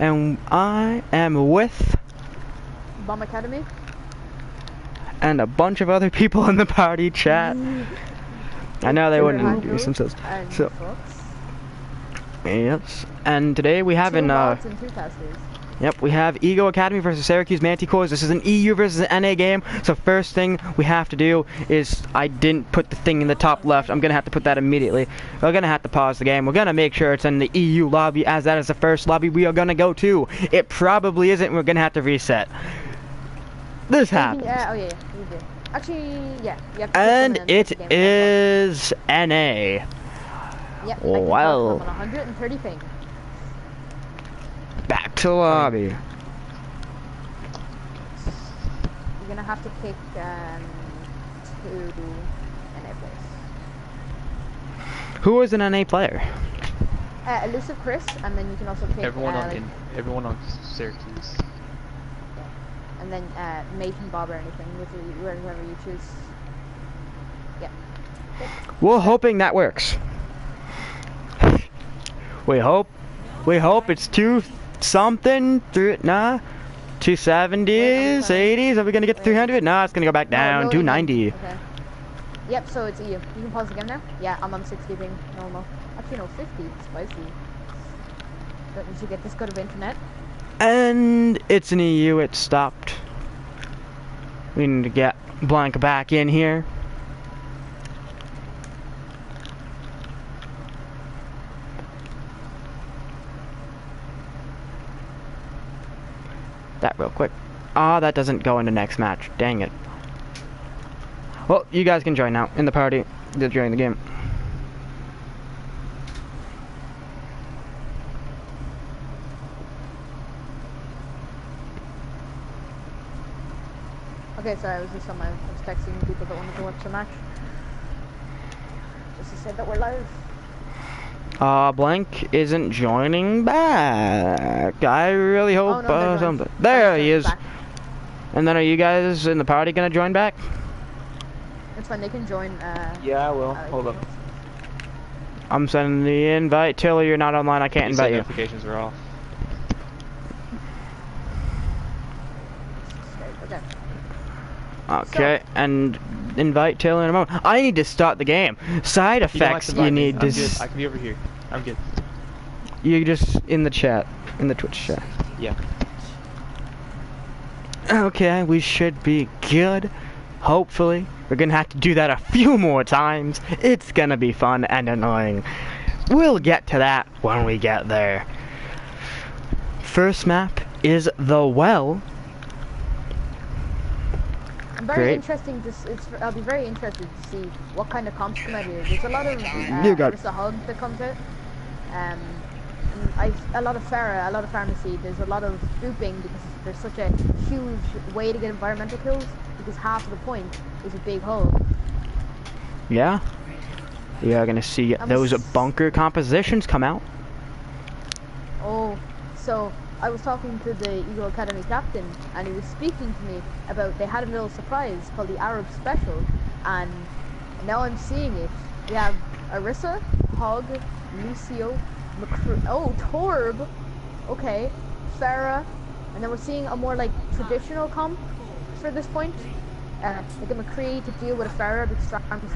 and I am with Bomb Academy. And a bunch of other people in the party chat. I know they wouldn't introduce themselves. So, yes. And today we have Yep, we have Ego Academy versus Syracuse Manticores. This is an EU versus an NA game. So first thing we have to do is, I didn't put the thing in the top left. I'm gonna have to put that immediately. We're gonna have to pause the game. We're gonna make sure it's in the EU lobby, as that is the first lobby we are gonna go to. It probably isn't. We're gonna have to reset. This happens. Oh yeah, you do. Actually, yeah. You have to and it is NA. Yep. Well. 130 ping. Back to lobby. You're gonna have to pick to NA players. Who is an NA player? Elusive Chris, and then you can also pick everyone on Syracuse. And then Nathan, Bob, or anything, whoever you choose. Yeah. We're hoping that works. We hope it's 2-something. 270s, 80s. Are we gonna get to 300? No, it's gonna go back down. 290. Okay. Yep. So it's EU. You can pause the game now. Yeah, I'm on 60 ping. Normal. Actually, no, 50. Spicy. Don't need to get this good of internet. And it's an EU, it stopped. We need to get Blank back in here. That real quick. Ah, that doesn't go into next match. Dang it. Well, you guys can join now in the party. They're joining the game. Okay, sorry, I was just on I was texting people that wanted to watch the match. Just to say that we're live. Blank isn't joining back. I really hope something. There he is. Back. And then are you guys in the party gonna join back? It's fine, they can join. Yeah, I will. Hold up. I'm sending the invite. Tilly, you're not online. I can't invite you. Notifications are off. Okay, so, and invite Taylor in a moment. I need to start the game. Side effects you need to... I can be over here. I'm good. You just in the chat. In the Twitch chat. Yeah. Okay, we should be good. Hopefully. We're gonna have to do that a few more times. It's gonna be fun and annoying. We'll get to that when we get there. First map is the well. I'm very interesting to I'll be very interested to see what kind of comps come out here. There's a lot of there's a hug that comes out. A lot of Farah, a lot of pharmacy. There's a lot of booping because there's such a huge way to get environmental kills because half of the point is a big hole. Yeah. We are gonna see those bunker compositions come out. Oh, so I was talking to the Eagle Academy captain, and he was speaking to me about they had a little surprise called the Arab Special, and now I'm seeing it. We have Arissa, Hog, Lucio, Torb, okay, Farah, and then we're seeing a more like traditional comp for this point, like a McCree to deal with a Farah because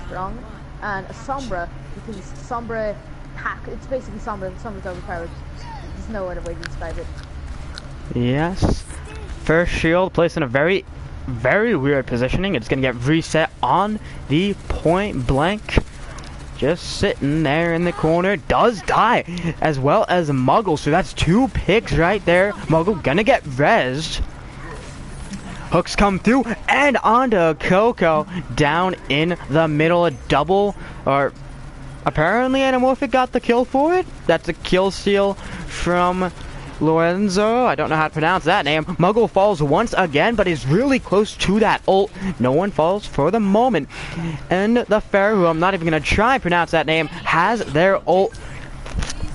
strong, and a Sombra because Sombra hack. It's basically Sombra's overpowered. There's no other way to describe it. Yes. First shield placed in a very, very weird positioning. It's gonna get reset on the point blank. Just sitting there in the corner. Does die. As well as Muggle. So that's 2 picks right there. Muggle gonna get rezzed. Hooks come through. And onto Coco. Down in the middle. A double. Or apparently Anamorphic got the kill for it. That's a kill steal from Lorenzo, I don't know how to pronounce that name. Muggle falls once again, but is really close to that ult. No one falls for the moment. And the Fair, who I'm not even going to try and pronounce that name, has their ult.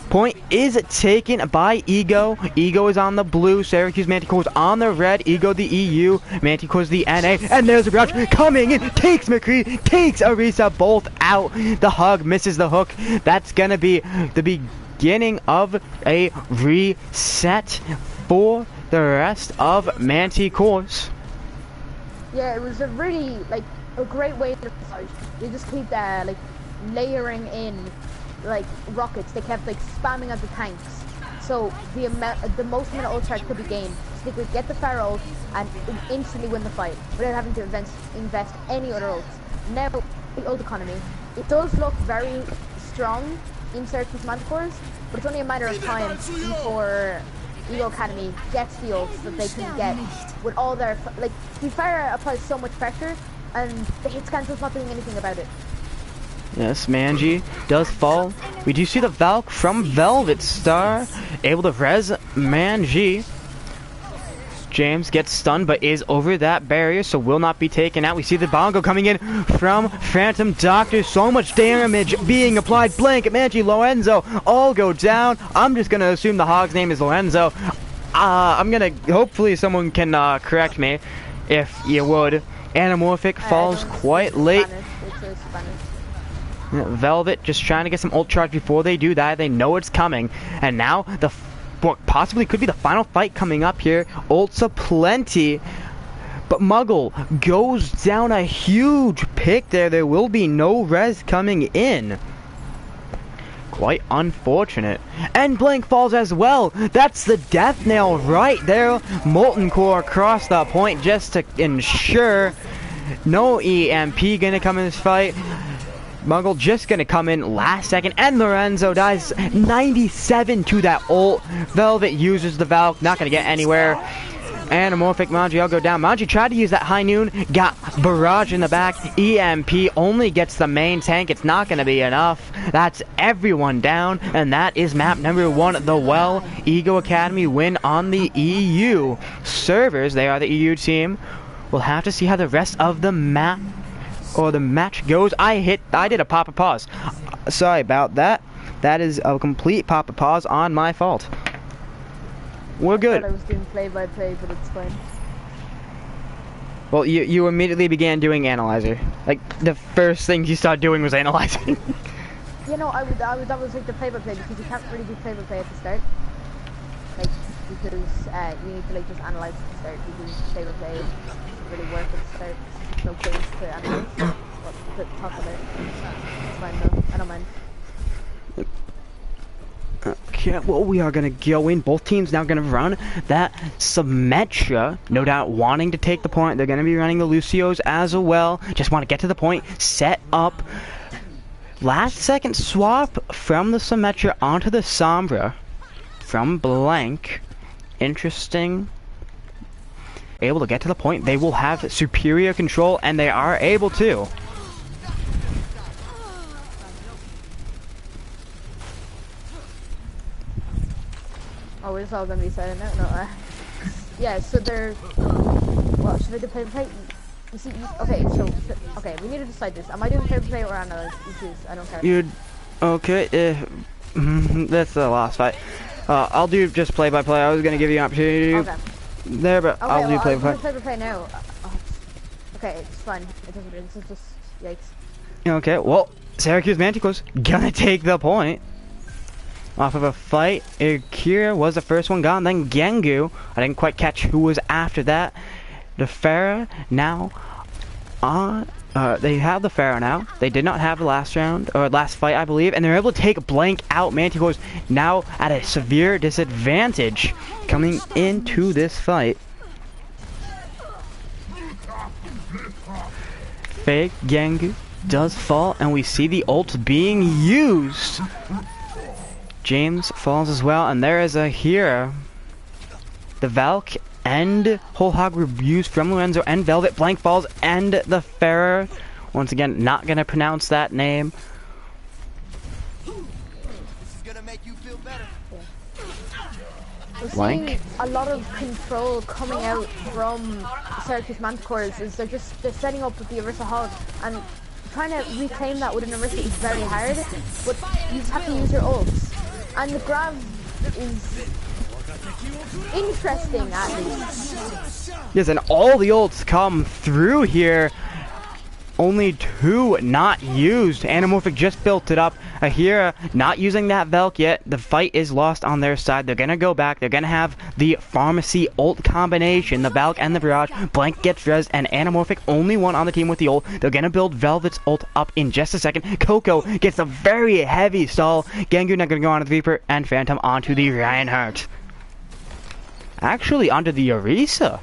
Point is taken by Ego. Ego is on the blue. Syracuse Manticores on the red. Ego the EU. Manticores the NA. And there's a Grouch coming in. Takes takes Arisa both out. The hug misses the hook. That's going to be the beginning of a reset for the rest of Manticores. Yeah, it was a really, like, a great way to fight. They just keep, like, layering in, like, rockets. They kept, like, spamming at the tanks. So the most amount of ult charge could be gained. So they could get the Pharaoh and instantly win the fight without having to invest any other ults. Now, the ult economy, it does look very strong in Syracuse Manticores, but it's only a matter of time before Eagle Academy gets the ults that they can get with all their, like, the Pharaoh applies so much pressure and the hits cancel's not doing anything about it. Yes, Manji does fall. We do see the Valk from Velvet Star able to res Manji. James gets stunned but is over that barrier, so will not be taken out. We see the bongo coming in from Phantom Doctor. So much damage being applied. Blanket, Manji, Lorenzo all go down. I'm just going to assume the hog's name is Lorenzo. I'm going to, hopefully someone can correct me if you would. Anamorphic falls quite late. Velvet just trying to get some ult charge before they do that. They know it's coming. And now the what possibly could be the final fight coming up here. Ults aplenty. But Muggle goes down a huge pick there. There will be no res coming in. Quite unfortunate. And Blank falls as well. That's the death nail right there. Molten Core across the point just to ensure no EMP gonna come in this fight. Muggle just gonna come in last second, and Lorenzo dies 97 to that ult. Velvet uses the Valk, not gonna get anywhere. Anamorphic Manji will go down. Manji tried to use that high noon, got barrage in the back. EMP only gets the main tank. It's not gonna be enough. That's everyone down, and that is map number 1. The Well Ego Academy win on the EU servers. They are the EU team. We'll have to see how the rest of the map or the match goes. I did a pop-up pause. Sorry about that. That is a complete pop-up pause on my fault. We're good. I thought I was doing play-by-play, but it's fine. Well, you immediately began doing analyzer. Like, the first thing you started doing was analyzing. You know, that was like the play-by-play, because you can't really do play-by-play at the start. Like, because you need to, like, just analyze at the start, because play-by-play doesn't really work at the start. No place to analyze. What to talk about. It's fine though. I don't mind. Okay, well, we are gonna go in. Both teams now gonna run that Symmetra. No doubt wanting to take the point. They're gonna be running the Lucios as well. Just want to get to the point. Set up. Last second swap from the Symmetra onto the Sombra from Blank. Interesting. Able to get to the point. They will have superior control, and they are able to. Oh, it's all gonna be silent now? No, yeah, so they're... Well, should I do play-by-play? You see, okay, so... Okay, we need to decide this. Am I doing play-by-play or analyze? You choose, I don't care. You'd... Okay, that's the last fight. I'll do just play-by-play. I was gonna give you an opportunity to do there, but okay, I'll do play-by-play. I'll do play-by-play now. Okay, it's fine. It doesn't really, it's just... Yikes. Okay, well, Syracuse Manticores gonna take the point. Off of a fight, Akira was the first one gone, then Gengu. I didn't quite catch who was after that. The Pharaoh now on... they have the Pharaoh now. They did not have the last round, or last fight, I believe, and they're able to take Blank out. Manticores now at a severe disadvantage coming into this fight. Fake Gengu does fall, and we see the ult being used. James falls as well, and there is a hero. The Valk and Whole Hog were used from Lorenzo and Velvet. Blank falls, and the Pharaoh. Once again, not gonna pronounce that name. We're Blank. seeing a lot of control coming out from Syracuse Manticores. Is they're setting up with the Orisa Hog, and trying to reclaim that with an Orisa is very hard, but you just have to use your ults. And the grab is interesting, at least. Yes, and all the ults come through here. only 2 not used. Anamorphic just built it up. Akira not using that Velk yet. The fight is lost on their side. They're gonna go back. They're gonna have the Pharmacy ult combination, the Valk and the Barrage. Blank gets res, and Anamorphic only one on the team with the ult. They're gonna build Velvet's ult up in just a second. Coco gets a very heavy stall. Gengu not gonna go onto the Viper, and Phantom onto the Reinhardt. Actually, onto the Orisa.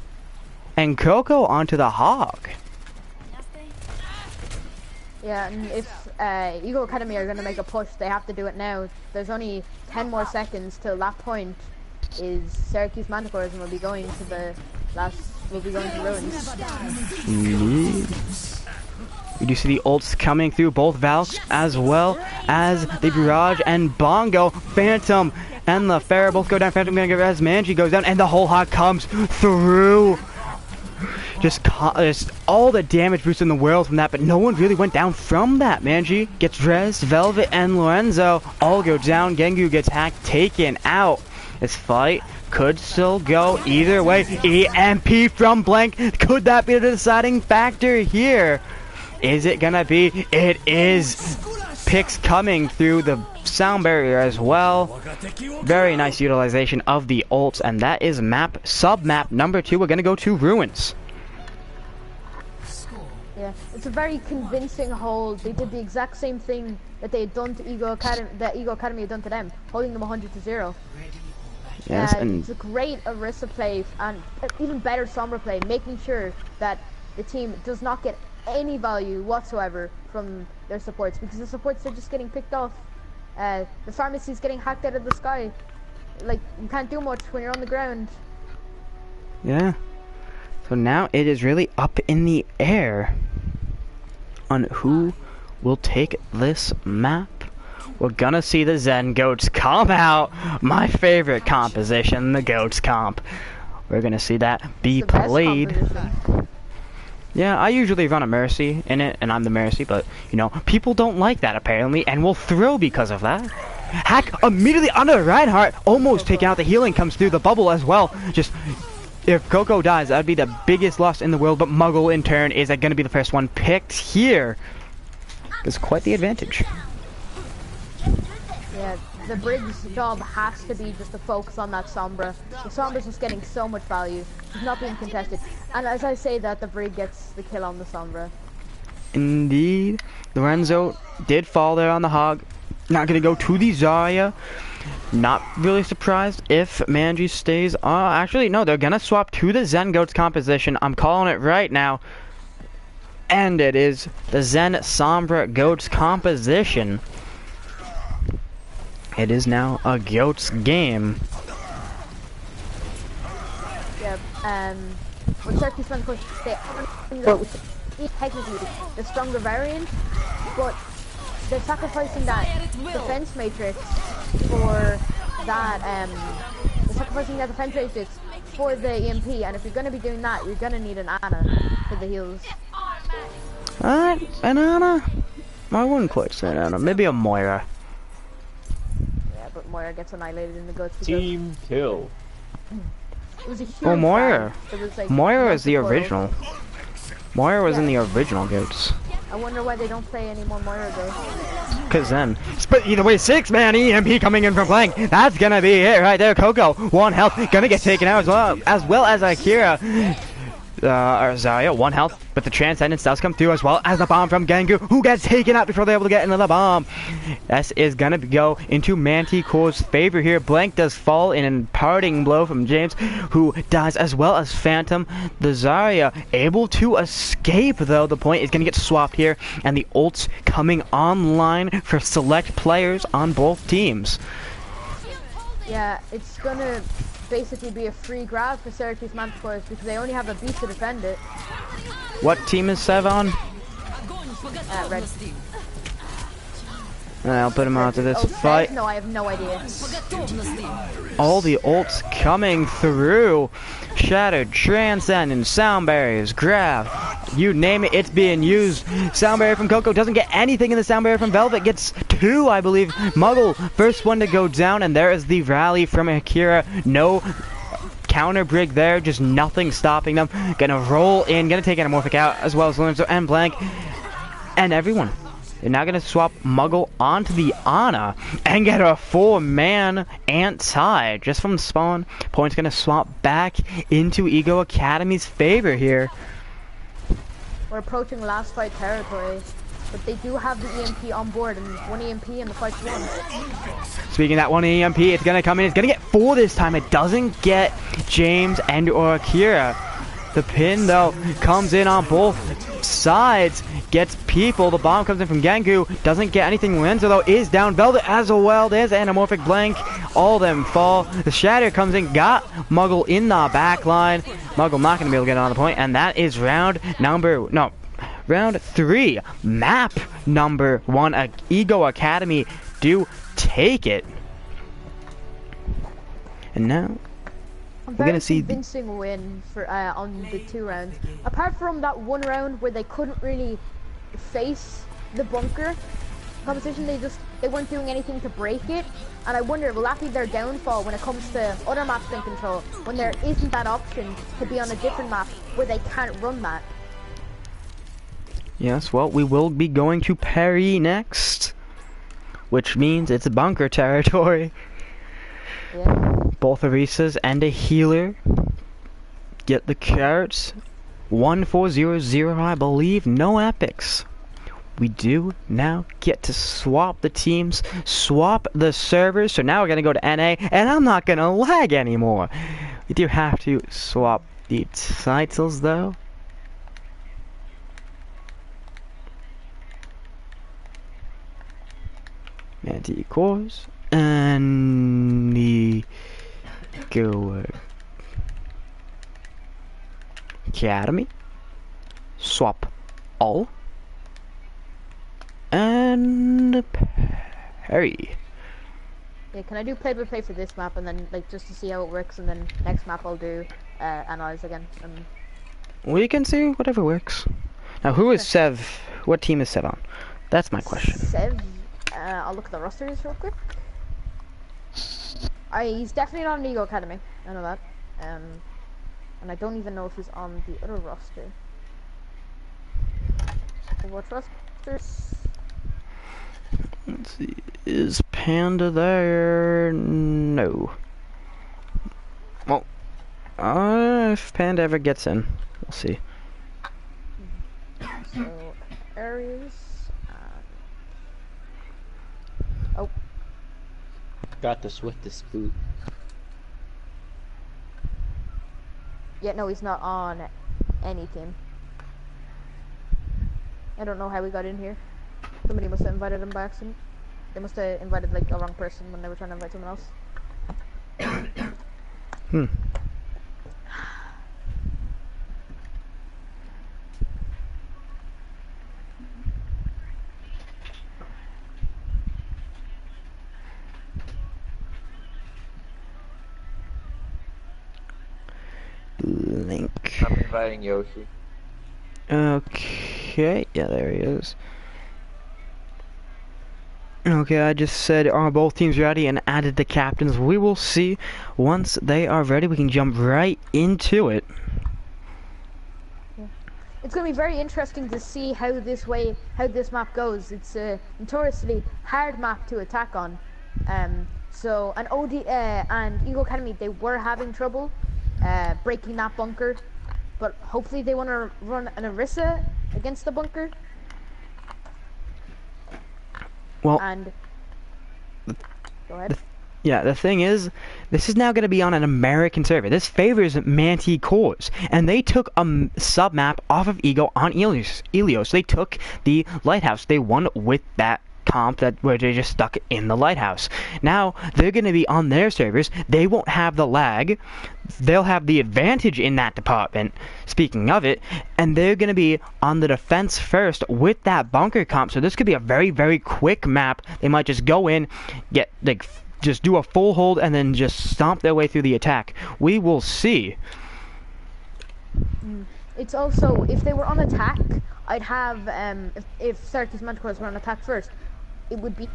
And Coco onto the Hog. Yeah, and if Eagle Academy are going to make a push, they have to do it now. There's only 10 more seconds till that point is Syracuse Manticores, and we'll be going to the Ruins. You do see the ults coming through, both Valks as well as the Barrage and Bongo. Phantom and the Pharaoh both go down. Phantom gonna get res, Manji goes down, and the whole Hog comes through. Just all the damage boost in the world from that, but no one really went down from that. Manji gets res, Velvet and Lorenzo all go down. Gengu gets hacked, taken out. This fight could still go either way. EMP from Blank. Could that be the deciding factor here? Is it gonna be? It is. Picks coming through the sound barrier as well. Very nice utilization of the ults, and that is sub-map number 2. We're gonna go to Ruins. Yeah, it's a very convincing hold. They did the exact same thing that they had done to Eagle Academy, that Eagle Academy had done to them, holding them 100-0. Yes, and it's a great Orisa play, and even better Sombra play, making sure that the team does not get any value whatsoever from their supports, because the supports are just getting picked off. The Pharmacy's getting hacked out of the sky. Like, you can't do much when you're on the ground. yeah. So now it is really up in the air on who will take this map. We're gonna see the Zen Goats come out. My favorite composition, the Goats comp. We're gonna see that be played. Yeah, I usually run a Mercy in it, and I'm the Mercy, but, you know, people don't like that apparently, and will throw because of that. Hack immediately onto the Reinhardt, almost taking out the healing, comes through the bubble as well. Just, if Coco dies, that would be the biggest loss in the world, but Muggle in turn is going to be the first one picked here. It's quite the advantage. Yeah, the Brig's job has to be just to focus on that Sombra. The Sombra's just getting so much value. She's not being contested. And as I say that, the Brig gets the kill on the Sombra. Indeed. Lorenzo did fall there on the Hog. Not going to go to the Zarya. Not really surprised if Manji stays. Actually, no, they're going to swap to the Zen Goats composition. I'm calling it right now. And it is the Zen Sombra Goats composition. It is now a Goats game. Yeah, when Syracuse went push, they technically the stronger variant, but they're sacrificing that defense matrix for that, they're sacrificing that defense matrix for the EMP, and if you're going to be doing that, you're going to need an Ana for the heals. An Ana? I wouldn't quite say an Ana. Maybe a Moira. Yeah, but Moira gets annihilated in the Goats. Team kill. It was a huge Moira. Like Moira is the original. Moira was in the original Goats. I wonder why they don't play any more Moira though. Cause then, but either way, 6-man EMP coming in from Blank. That's gonna be it right there. Coco, 1 health, gonna get taken out as well as Akira. Zarya, 1 health, but the Transcendence does come through as well as the bomb from Gengu, who gets taken out before they're able to get another bomb. This is gonna go into Manticore's favor here. Blank does fall in a parting blow from James, who dies as well as Phantom. The Zarya able to escape though. The point is gonna get swapped here, and the ults coming online for select players on both teams. Yeah, it's gonna basically be a free grab for Syracuse Manticores because they only have a beast to defend it. What team is Sev on? Red. I'll put him onto this fight. No, I have no idea. All the ults coming through. Shattered, Transcendent, Sound Barriers, Graph, you name it, it's being used. Sound Barrier from Coco doesn't get anything in the Sound Barrier from Velvet, gets 2, I believe. Muggle, first one to go down, and there is the rally from Akira. No counter brig there, just nothing stopping them. Gonna roll in, gonna take Anamorphic out, as well as Lorenzo and Blank. and everyone. They're now gonna swap Muggle onto the Ana and get a 4-man ant side just from spawn. Point's gonna swap back into Ego Academy's favor here. We're approaching last fight territory, but they do have the EMP on board, and 1 EMP and the fight's won. Speaking of that 1 EMP, it's gonna come in. It's gonna get 4 this time. It doesn't get James and or Akira. The pin though comes in on both sides, gets people. The bomb comes in from Gengu, doesn't get anything. Lenzo though is down. Velvet as well. There's Anamorphic Blank. All of them fall. The Shatter comes in, got Muggle in the back line. Muggle not gonna be able to get on the point, and that is round 3. Map number 1. Ego Academy do take it. And now we're gonna see convincing win for on the 2 rounds. Apart from that 1 round where they couldn't really face the bunker competition, they weren't doing anything to break it. And I wonder, will that be their downfall when it comes to other maps in control, when there isn't that option to be on a different map where they can't run that? Yes, well, we will be going to Perry next, which means it's bunker territory. Yeah. Both Arisas and a healer get the carrots. 1400, I believe. No epics. We do now get to swap the teams, swap the servers. So now we're going to go to NA, and I'm not going to lag anymore. We do have to swap the titles, though. Manticores and the Academy. Swap all. And Perry. Yeah, can I do play-by-play for this map, and then like just to see how it works, and then next map I'll do analyze again. We can see whatever works. Now, who is Sev? What team is Sev on? That's my question. Sev, I'll look at the rosters real quick. He's definitely not on Ego Academy. I know that. And I don't even know if he's on the other roster. What rosters? Let's see. Is Panda there? No. Well, if Panda ever gets in, we'll see. So, Aries. Oh. Got this with this boot. Yeah, no, he's not on any team. I don't know how he got in here. Somebody must have invited him by accident. They must have invited like the wrong person when they were trying to invite someone else. Link. I'm inviting Yoshi. Okay, yeah, there he is. Okay, I just said, are both teams ready, and added the captains. We will see. Once they are ready, we can jump right into it. Yeah. It's going to be very interesting to see how this map goes. It's a notoriously hard map to attack on. So, and and Ego Academy, they were having trouble breaking that bunker, but hopefully they want to run an Orisa against the bunker. Well, and go ahead. Yeah, the thing is, this is now going to be on an American server. This favors Manticores, and they took a sub-map off of Ego on Ilios. They took the Lighthouse. They won with that comp where they just stuck in the Lighthouse. Now, they're going to be on their servers. They won't have the lag. They'll have the advantage in that department, speaking of it, and they're going to be on the defense first with that bunker comp. So this could be a very, very quick map. They might just go in, get like just do a full hold, and then just stomp their way through the attack. We will see. It's also, if they were on attack, I'd have if Syracuse Manticores were on attack first, it would be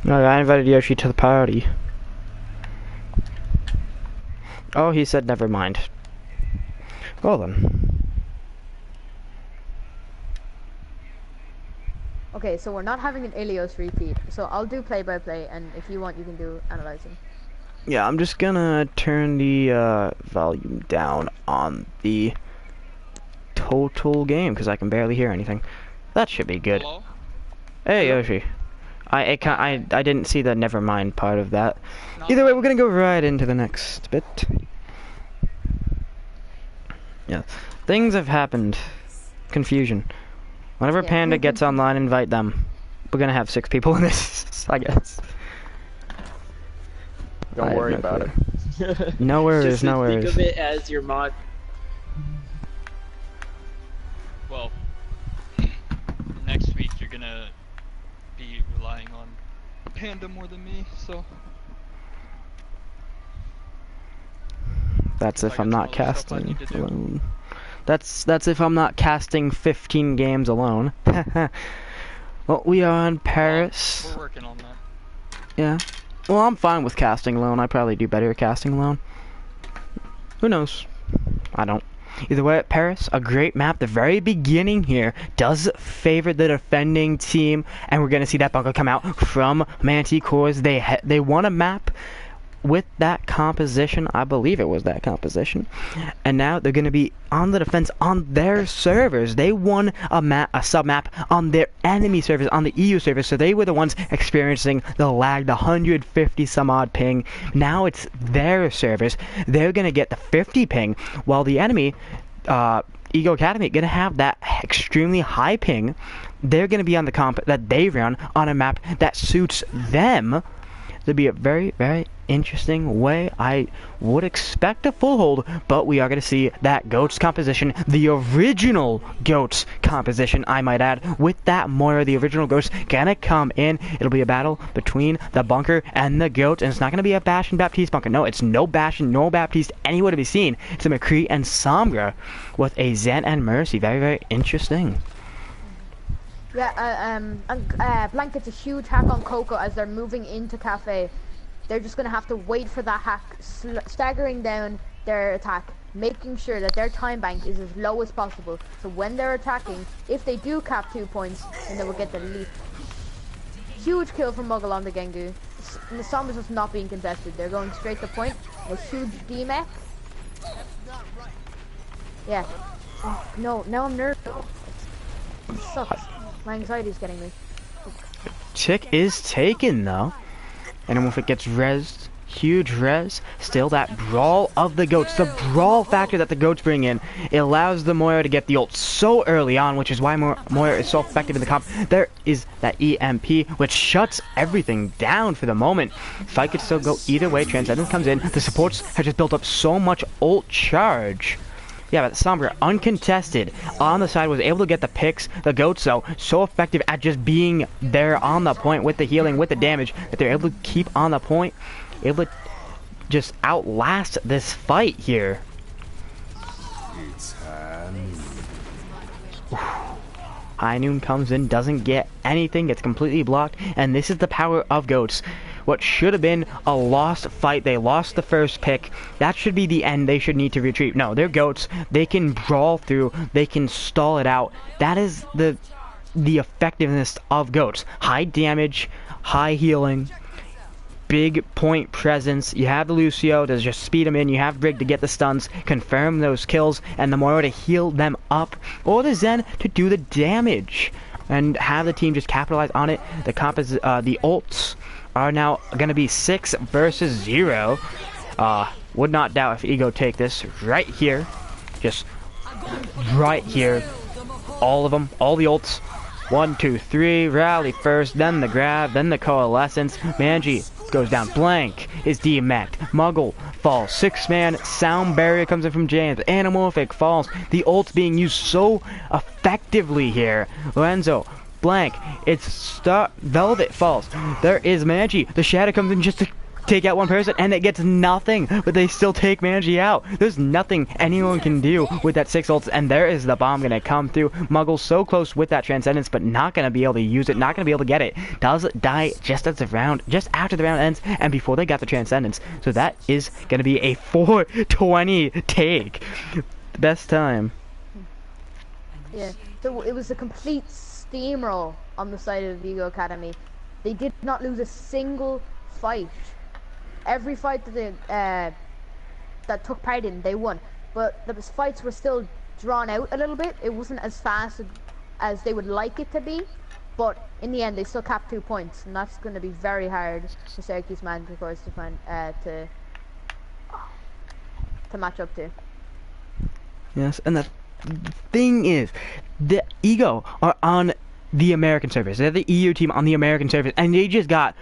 No, I invited Yoshi to the party. Oh, he said never mind. Well then. Okay, so we're not having an Ilios repeat. So I'll do play-by-play, and if you want, you can do analyzing. Yeah, I'm just gonna turn the volume down on the total game because I can barely hear anything. That should be good. Hello? Hey Yoshi, I didn't see the never mind part of that. No. Either way, we're gonna go right into the next bit. Yeah, things have happened. Confusion. Whenever Yeah. Panda gets online, invite them. We're gonna have 6 people in this, I guess. I Don't have worry no about clue. it. No worries, Just no think worries. of it as your mod. Well, next week you're gonna be relying on Panda more than me, so That's I if got I'm some not other stuff I casting need to do. alone. That's if I'm not casting 15 games alone. Well, we are in Paris. we're working on that. Yeah. Well, I'm fine with casting alone. I probably do better at casting alone. Who knows? I don't. Either way, at Paris, a great map. The very beginning here does favor the defending team, and we're gonna see that bunker come out from Manticores. They won a map with that composition. I believe it was that composition, and now they're gonna be on the defense on their servers. They won a sub map on their enemy servers, on the EU servers, so they were the ones experiencing the lag, the 150 some odd ping. Now it's their servers. They're gonna get the 50 ping, while the enemy Ego Academy gonna have that extremely high ping. They're gonna be on the comp that they run on a map that suits them. To be a very, very interesting way. I would expect a full hold, but we are going to see that Goats composition, the original Goats composition, I might add, with that Moira, the original Goats, gonna come in. It'll be a battle between the bunker and the Goats, and it's not going to be a Bash and Baptiste bunker. No, it's no Bash and no Baptiste anywhere to be seen. It's a McCree and Sombra with a Zen and Mercy. Very, very interesting. Yeah, Blank gets a huge hack on Coco as they're moving into Cafe. They're just gonna have to wait for that hack, staggering down their attack, making sure that their time bank is as low as possible. So when they're attacking, if they do cap 2 points, then they will get the lead. Huge kill from Muggle on the Gengu. The Sombra is just not being contested. They're going straight to point. A huge DMAC. Yeah. Oh, no, now I'm nervous. It sucks. My anxiety's getting me. Tick is taken though, and then if it gets rezzed, huge res, still that brawl of the Goats, the brawl factor that the Goats bring in, it allows the Moira to get the ult so early on, which is why Moira is so effective in the comp. There is that EMP, which shuts everything down for the moment. Fight could still go either way. Transcendence comes in, the supports have just built up so much ult charge. Yeah, but Sombra, uncontested, on the side, was able to get the picks. The Goats, though, so effective at just being there on the point with the healing, with the damage, that they're able to keep on the point, able to just outlast this fight here. High Noon comes in, doesn't get anything, gets completely blocked, and this is the power of Goats. What should have been a lost fight, they lost the first pick. That should be the end. They should need to retreat. No, they're Goats. They can brawl through. They can stall it out. That is the effectiveness of Goats. High damage, high healing, big point presence. You have the Lucio to just speed them in. You have Brig to get the stuns, confirm those kills, and the Moira to heal them up, or the Zen to do the damage, and have the team just capitalize on it. The ults are now going to be 6 versus 0. Would not doubt if Ego take this right here. Just right here. All of them. All the ults. 1, 2, 3. Rally first. Then the grab. Then the coalescence. Manji goes down. Blank is DMAC'd. Muggle falls. 6-man. Sound barrier comes in from James. Anamorphic falls. The ult's being used so effectively here. Lorenzo. Blank. It's Velvet falls. There is Manji. The shadow comes in just to take out one person, and it gets nothing, but they still take Manji out. There's nothing anyone can do with that 6 ults, and there is the bomb gonna come through. Muggle's so close with that Transcendence, but not gonna be able to use it, not gonna be able to get it. Does die just as the round, just after the round ends, and before they got the Transcendence. So that is gonna be a 420 take. The best time. Yeah, so it was a complete steamroll on the side of Vigo Academy. They did not lose a single fight. Every fight that they that took part in, they won. But the fights were still drawn out a little bit. It wasn't as fast as they would like it to be. But in the end, they still capped 2 points, and that's going to be very hard for Syracuse Manticores to find to match up to. Yes, and the thing is, the Ego are on the American servers. They're the EU team on the American servers, and they just got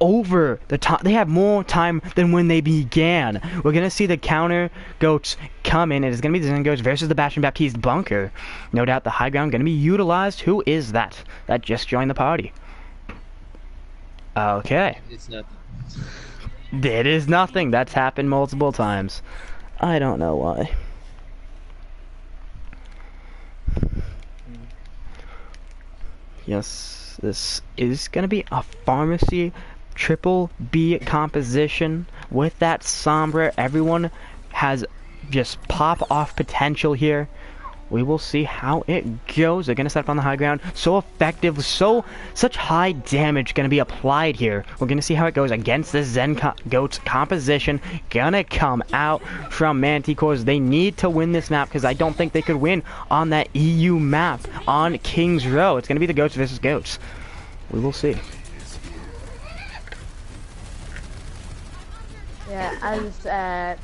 over the top. They have more time than when they began. We're gonna see the counter goats come in. It is gonna be the Zen goats versus the Bastion Baptiste bunker. No doubt the high ground gonna be utilized. Who is that? That just joined the party. Okay. It's nothing. It is nothing. That's happened multiple times. I don't know why. Yes, this is gonna be a pharmacy triple B composition with that Sombra. Everyone has just pop off potential here. We will see how it goes. They're gonna set up on the high ground. So effective, such high damage gonna be applied here. We're gonna see how it goes against the Goats composition. Gonna come out from Manticores. They need to win this map because I don't think they could win on that EU map on King's Row. It's gonna be the Goats versus Goats. We will see. Yeah, as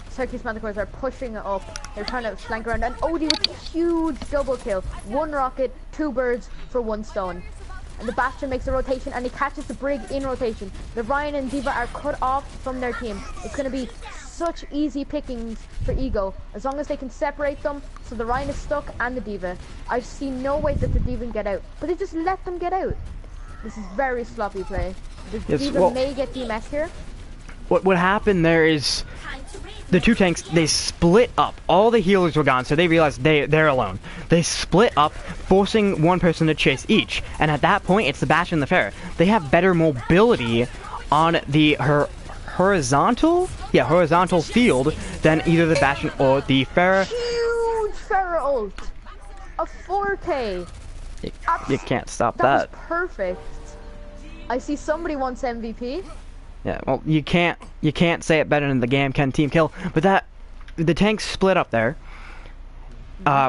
Syracuse Manticores are pushing it up, they're trying to flank around, and Odie with a huge double kill. 1 rocket, 2 birds for 1 stone. And the Bastion makes a rotation, and he catches the Brig in rotation. The Ryan and Diva are cut off from their team. It's going to be such easy pickings for Ego, as long as they can separate them, so the Ryan is stuck and the Diva. I see no way that the Diva can get out, but they just let them get out. This is very sloppy play. The Diva may get DMS here. What happened there is the 2 tanks, they split up. All the healers were gone, so they realized they're alone. They split up, forcing one person to chase each. And at that point, it's the Bastion and the Pharah. They have better mobility on the horizontal field than either the Bastion or the Pharah. Huge Pharah ult. A 4K. You can't stop that. That was perfect. I see somebody wants MVP. Yeah, well, you can't say it better than the Game can team kill, but that the tanks split up there.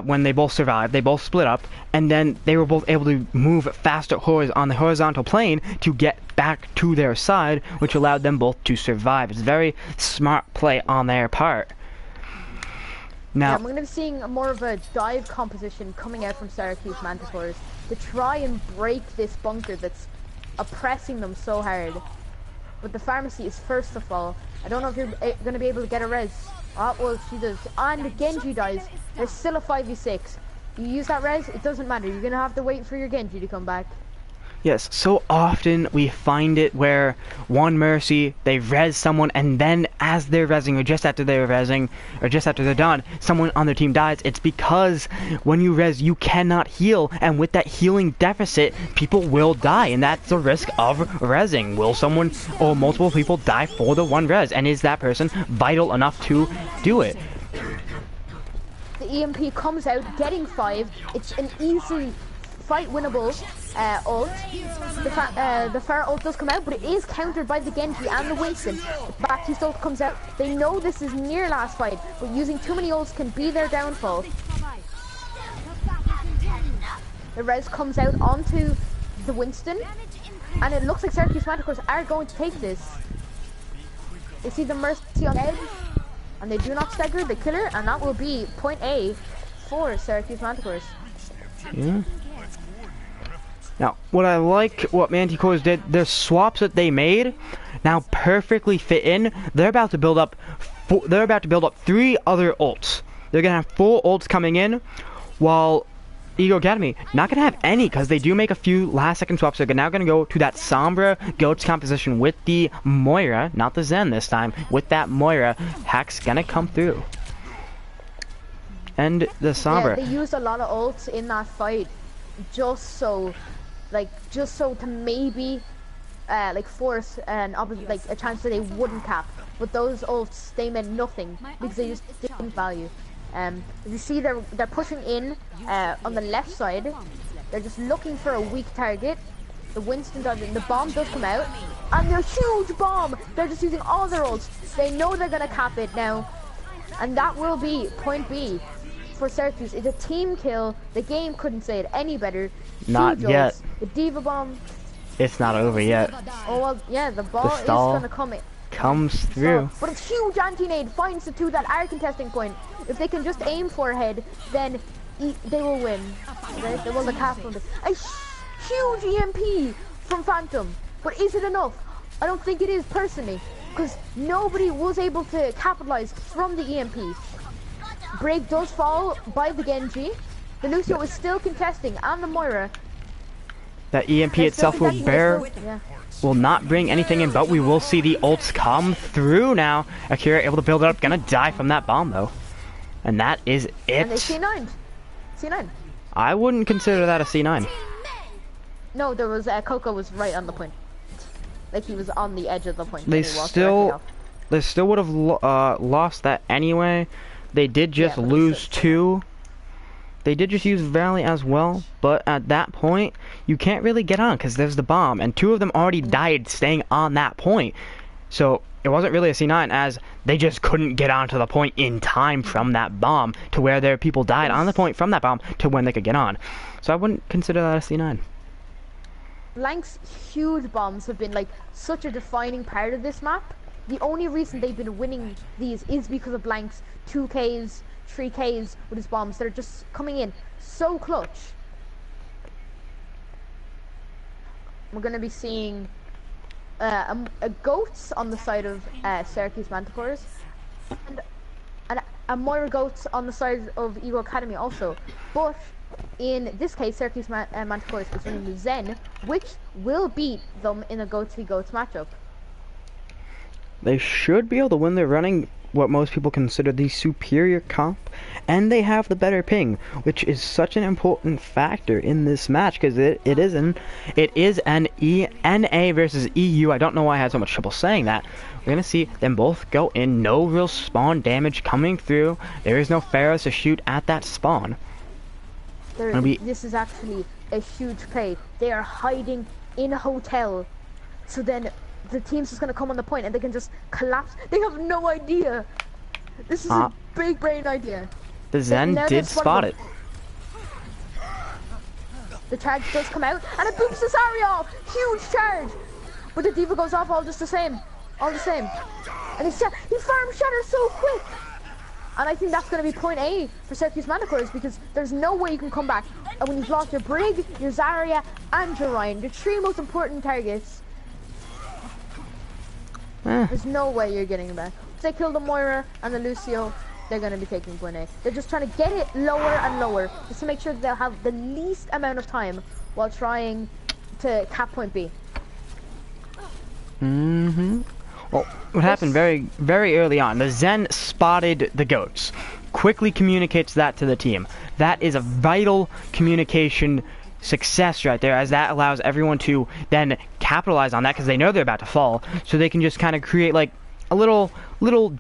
When they both survived, they both split up, and then they were both able to move faster on the horizontal plane to get back to their side, which allowed them both to survive. It's very smart play on their part. Now, yeah, I'm going to be seeing more of a dive composition coming out from Syracuse Manticores to try and break this bunker that's oppressing them so hard. But the pharmacy is first of all. I don't know if you're going to be able to get a res. Oh, well, she does. And the Genji dies. There's still a 5v6. You use that res, it doesn't matter. You're going to have to wait for your Genji to come back. yes, so often we find it where one Mercy, they res someone, and then as they're resing, or just after they're resing, or just after they're done, someone on their team dies. It's because when you res, you cannot heal, and with that healing deficit, people will die, and that's the risk of resing. Will someone or multiple people die for the one res, and is that person vital enough to do it? The EMP comes out, getting 5. It's an easy fight winnable ult. The Pharah ult does come out, but it is countered by the Genji and the Winston. The Baptiste ult comes out. They know this is near last fight, but using too many ults can be their downfall. The res comes out onto the Winston, and it looks like Syracuse Manticores are going to take this. They see the Mercy on edge, and they do not stagger the killer, and that will be point A for Syracuse Manticores. Yeah. Now, what I like what Manticores did, their swaps that they made now perfectly fit in. They're about to build up 3 other ults. They're gonna have 4 ults coming in, while Eagle Academy not gonna have any because they do make a few last second swaps. So they're now gonna go to that Sombra Goats composition with the Moira, not the Zen this time. With that Moira, Hack's gonna come through. And the Sombra. Yeah, they used a lot of ults in that fight, just so to maybe, force a chance that they wouldn't cap. But those ults, they meant nothing because they just didn't value. You see, they're pushing in on the left side. They're just looking for a weak target. The Winston does it. The bomb does come out, and the huge bomb. They're just using all their ults. They know they're gonna cap it now, and that will be point B for Syracuse. It's a team kill. The game couldn't say it any better. Not Huge yet. ults. The Diva bomb. It's not over yet. Oh well, yeah. The ball is stall gonna come in. Comes through. But it's huge anti-nade finds the two that are contesting point. If they can just aim forehead, then they will win. Okay? They will the cap from a huge EMP from Phantom. But is it enough? I don't think it is personally, because nobody was able to capitalize from the EMP. Break does fall by the Genji. The Lucio is still contesting, and the Moira. That EMP itself will not bring anything in, but we will see the ults come through now. Akira able to build it up, gonna die from that bomb though. And that is it. And they C9. C9. I wouldn't consider that a C9. No, there was, Coco was right on the point. Like he was on the edge of the point. They still would have lost that anyway. They did just lose two. They did just use Valley as well, but at that point, you can't really get on because there's the bomb, and two of them already died staying on that point. So it wasn't really a C9, as they just couldn't get onto the point in time from that bomb to where their people died on the point from that bomb to when they could get on. So I wouldn't consider that a C9. Blank's huge bombs have been like such a defining part of this map. The only reason they've been winning these is because of Blank's 2Ks, 3Ks with his bombs. They're just coming in so clutch. We're going to be seeing a Goats on the side of Syracuse Manticores, and a Moira Goats on the side of Eagle Academy also. But in this case, Syracuse Manticores is running the Zen, which will beat them in a Goats v Goats matchup. They should be able to win. They're running what most people consider the superior comp, and they have the better ping, which is such an important factor in this match because it is an NA versus EU. I don't know why I had so much trouble saying that. We're gonna see them both go in. No real spawn damage coming through. There is no Pharaohs to shoot at that spawn. This is actually a huge play. They are hiding in a hotel, so then the team's just gonna come on the point and they can just collapse. They have no idea. This is a big brain idea. The Zen did spot it. The charge does come out and it boops this area off. Huge charge. But the Diva goes off all just the same. All the same. And he farm shatters so quick. And I think that's going to be point A for Syracuse Manticores, because there's no way you can come back. And when you've lost your Brig, your Zarya, and your Ryan, the three most important targets, there's no way you're getting back. If they kill the Moira and the Lucio, they're going to be taking point A. They're just trying to get it lower and lower, just to make sure that they'll have the least amount of time while trying to cap point B. Well, what happened very, very early on, the Zen spotted the Goats, quickly communicates that to the team. That is a vital communication success right there, as that allows everyone to then capitalize on that, because they know they're about to fall, so they can just kind of create like a little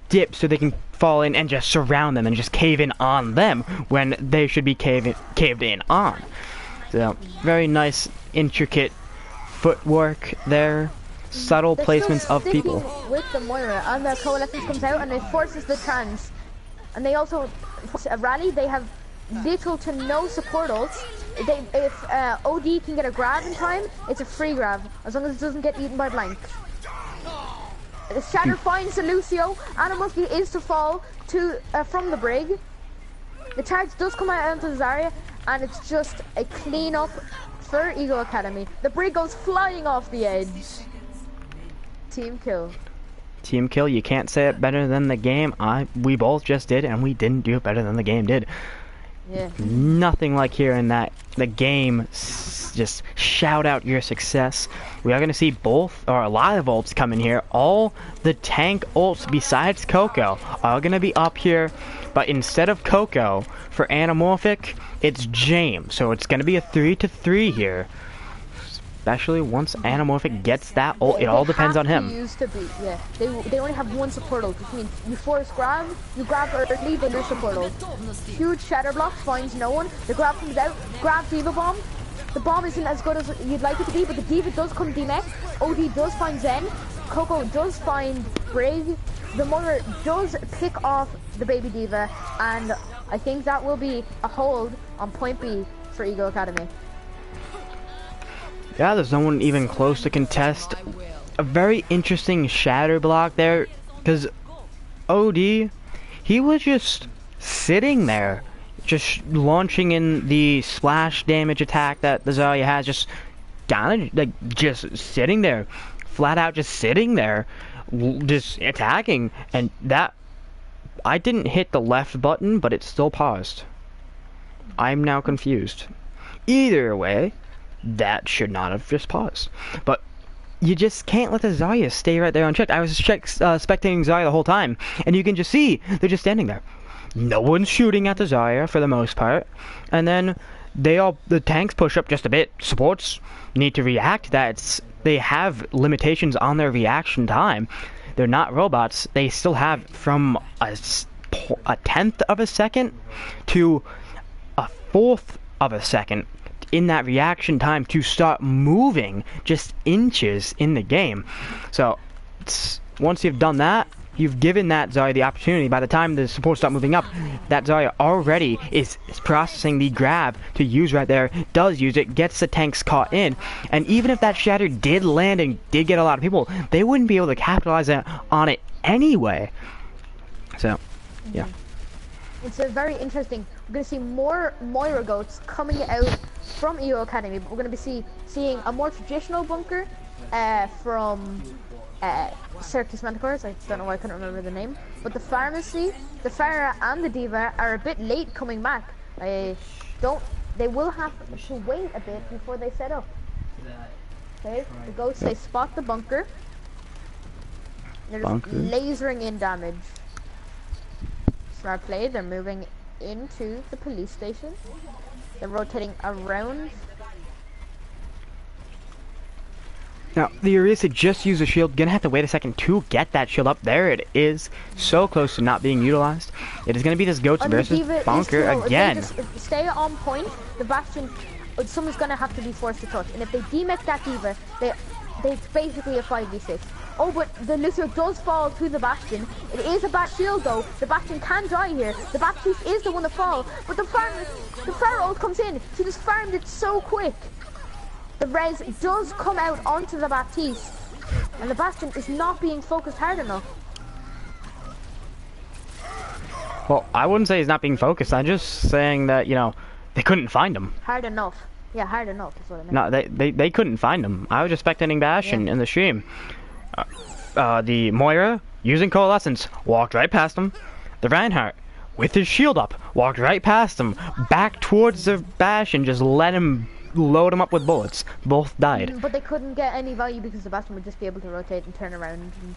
dip so they can fall in and just surround them and just cave in on them when they should be caved in on. So, very nice, intricate footwork there. Subtle placements of people. With the Moira, and the coalescence comes out and it forces the trans. And they also force a rally. They have little to no support ults. If OD can get a grab in time, it's a free grab, as long as it doesn't get eaten by Blank. The Shatter finds the Lucio. Animalski is to fall to from the Brig. The charge does come out onto the Zarya, and it's just a clean up for Eagle Academy. The Brig goes flying off the edge. Team kill. Team kill, you can't say it better than the game. We both just did, and we didn't do it better than the game did. Yeah. Nothing like hearing that the game just shout out your success. We are going to see both, or a lot of ults come in here. All the tank ults besides Coco are going to be up here, but instead of Coco, for Anamorphic, it's James. So it's going to be a 3-3 here. Especially once Anamorphic gets that ult, it all depends on him. Yeah, they only have one support ult, which means you force grab, you grab early, then your support ult. Huge shatter block finds no one. The grab comes out, grab D.Va bomb. The bomb isn't as good as you'd like it to be, but the D.Va does come D-Mech. OD does find Zen. Coco does find Brig. The Moira does pick off the baby D.Va, and I think that will be a hold on point B for Eagle Academy. Yeah, there's no one even close to contest. A very interesting shatter block there, because OD, he was just sitting there, just launching in the splash damage attack that the Zarya has, just kind of like just sitting there, flat out just sitting there, just attacking, and that, I didn't hit the left button, but it still paused. I'm now confused. Either way, that should not have just paused. But you just can't let the Zarya stay right there unchecked. I was spectating Zarya the whole time, and you can just see they're just standing there. No one's shooting at the Zarya for the most part, and then the tanks push up just a bit. Supports need to react to that. They have limitations on their reaction time. They're not robots. They still have from a tenth of a second to a fourth of a second in that reaction time to start moving just inches in the game. So once you've done that, you've given that Zarya the opportunity. By the time the supports start moving up, that Zarya already is processing the grab to use right there, does use it, gets the tanks caught in, and even if that shatter did land and did get a lot of people, they wouldn't be able to capitalize on it anyway. So yeah, it's a very interesting. We're going to see more Moira goats coming out from EO Academy, but we're going to be seeing a more traditional bunker from Syracuse Manticores. I don't know why I couldn't remember the name. But the Pharmacy, the Pharah, and the D.Va are a bit late coming back. They will have to wait a bit before they set up. Okay, the goats, they spot the bunker. They're just lasering in damage. Smart play, they're moving into the police station. They're rotating around. Now, the Orisa just used a shield. Gonna have to wait a second to get that shield up. There it is. So close to not being utilized. It is gonna be this Goats versus Bunker again. If they just stay on point, the Bastion, someone's gonna have to be forced to touch. And if they demech that D.Va, it's basically a 5v6. Oh, but the Lucio does fall to the Bastion. It is a bad shield though. The Bastion can die here. The Baptiste is the one to fall. But the Pharah ult comes in. She just farmed it so quick. The res does come out onto the Baptiste. And the Bastion is not being focused hard enough. Well, I wouldn't say he's not being focused. I'm just saying that, you know, they couldn't find him. Hard enough. Yeah, hard enough is what I meant. No, they couldn't find him. I was just spectating Bastion in the stream. The Moira, using Coalescence, walked right past him. The Reinhardt, with his shield up, walked right past him, back towards the Bastion, just let him load him up with bullets. Both died. But they couldn't get any value because the Bastion would just be able to rotate and turn around. And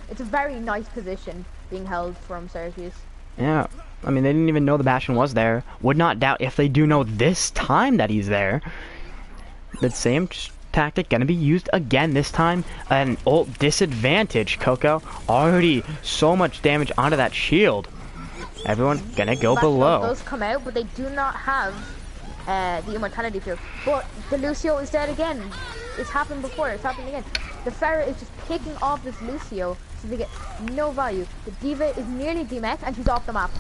it's a very nice position being held from Syracuse. Yeah, I mean, they didn't even know the Bastion was there. Would not doubt if they do know this time that he's there. The same tactic gonna be used again this time. An ult disadvantage. Coco already so much damage onto that shield. Everyone gonna go below. Those come out, but they do not have the immortality field. But the Lucio is dead again. It's happened before. It's happened again. The Pharah is just picking off this Lucio, so they get no value. The D.Va is nearly demech, and she's off the map.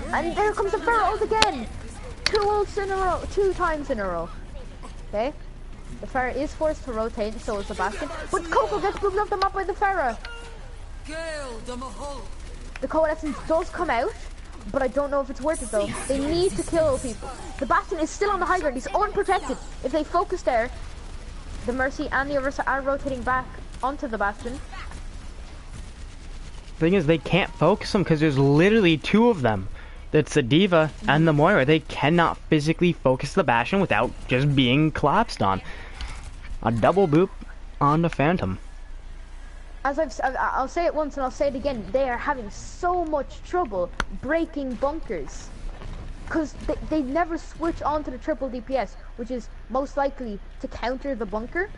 And there comes the Pharah ult again. 2 ults in a row, 2 times in a row. Okay, the Pharah is forced to rotate, so is the Bastion. But Coco gets moved off the map by the Pharah. The Coalescence does come out, but I don't know if it's worth it though. They need to kill people. The Bastion is still on the high ground. He's unprotected. If they focus there, the Mercy and the Orisa are rotating back onto the Bastion. Thing is, they can't focus them because there's literally 2 of them. It's the Diva and the Moira. They cannot physically focus the Bastion without just being collapsed on. A double boop on the Phantom. As I'll say it once and I'll say it again. They are having so much trouble breaking bunkers. Because they never switch onto the triple DPS, which is most likely to counter the bunker.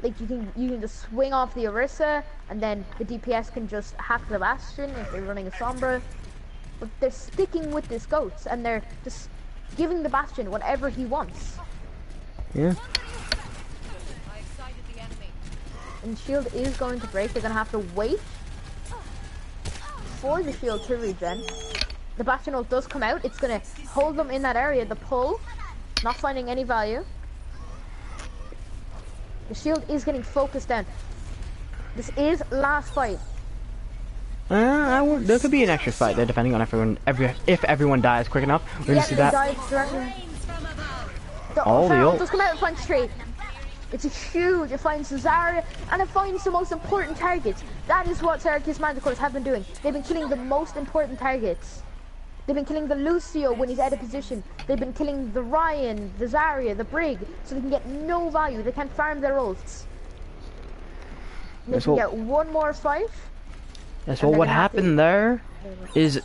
Like you can just swing off the Orisa, and then the DPS can just hack the Bastion if they're running a Sombra. But they're sticking with this Goats, and they're just giving the Bastion whatever he wants. Yeah. And shield is going to break. They're going to have to wait for the shield to regen. The Bastion ult does come out. It's going to hold them in that area. The pull, not finding any value. The shield is getting focused down. This is last fight. There could be an extra fight there, depending on if everyone dies quick enough. We're gonna see that. The ult does come out and finds straight. It's a huge. It finds Zarya and it finds the most important targets. That is what Syracuse Manticores have been doing. They've been killing the most important targets. They've been killing the Lucio when he's out of position. They've been killing the Ryan, the Zarya, the Brig, so they can get no value. They can't farm their ults. They can get one more fight. Yes, well, what happened there is,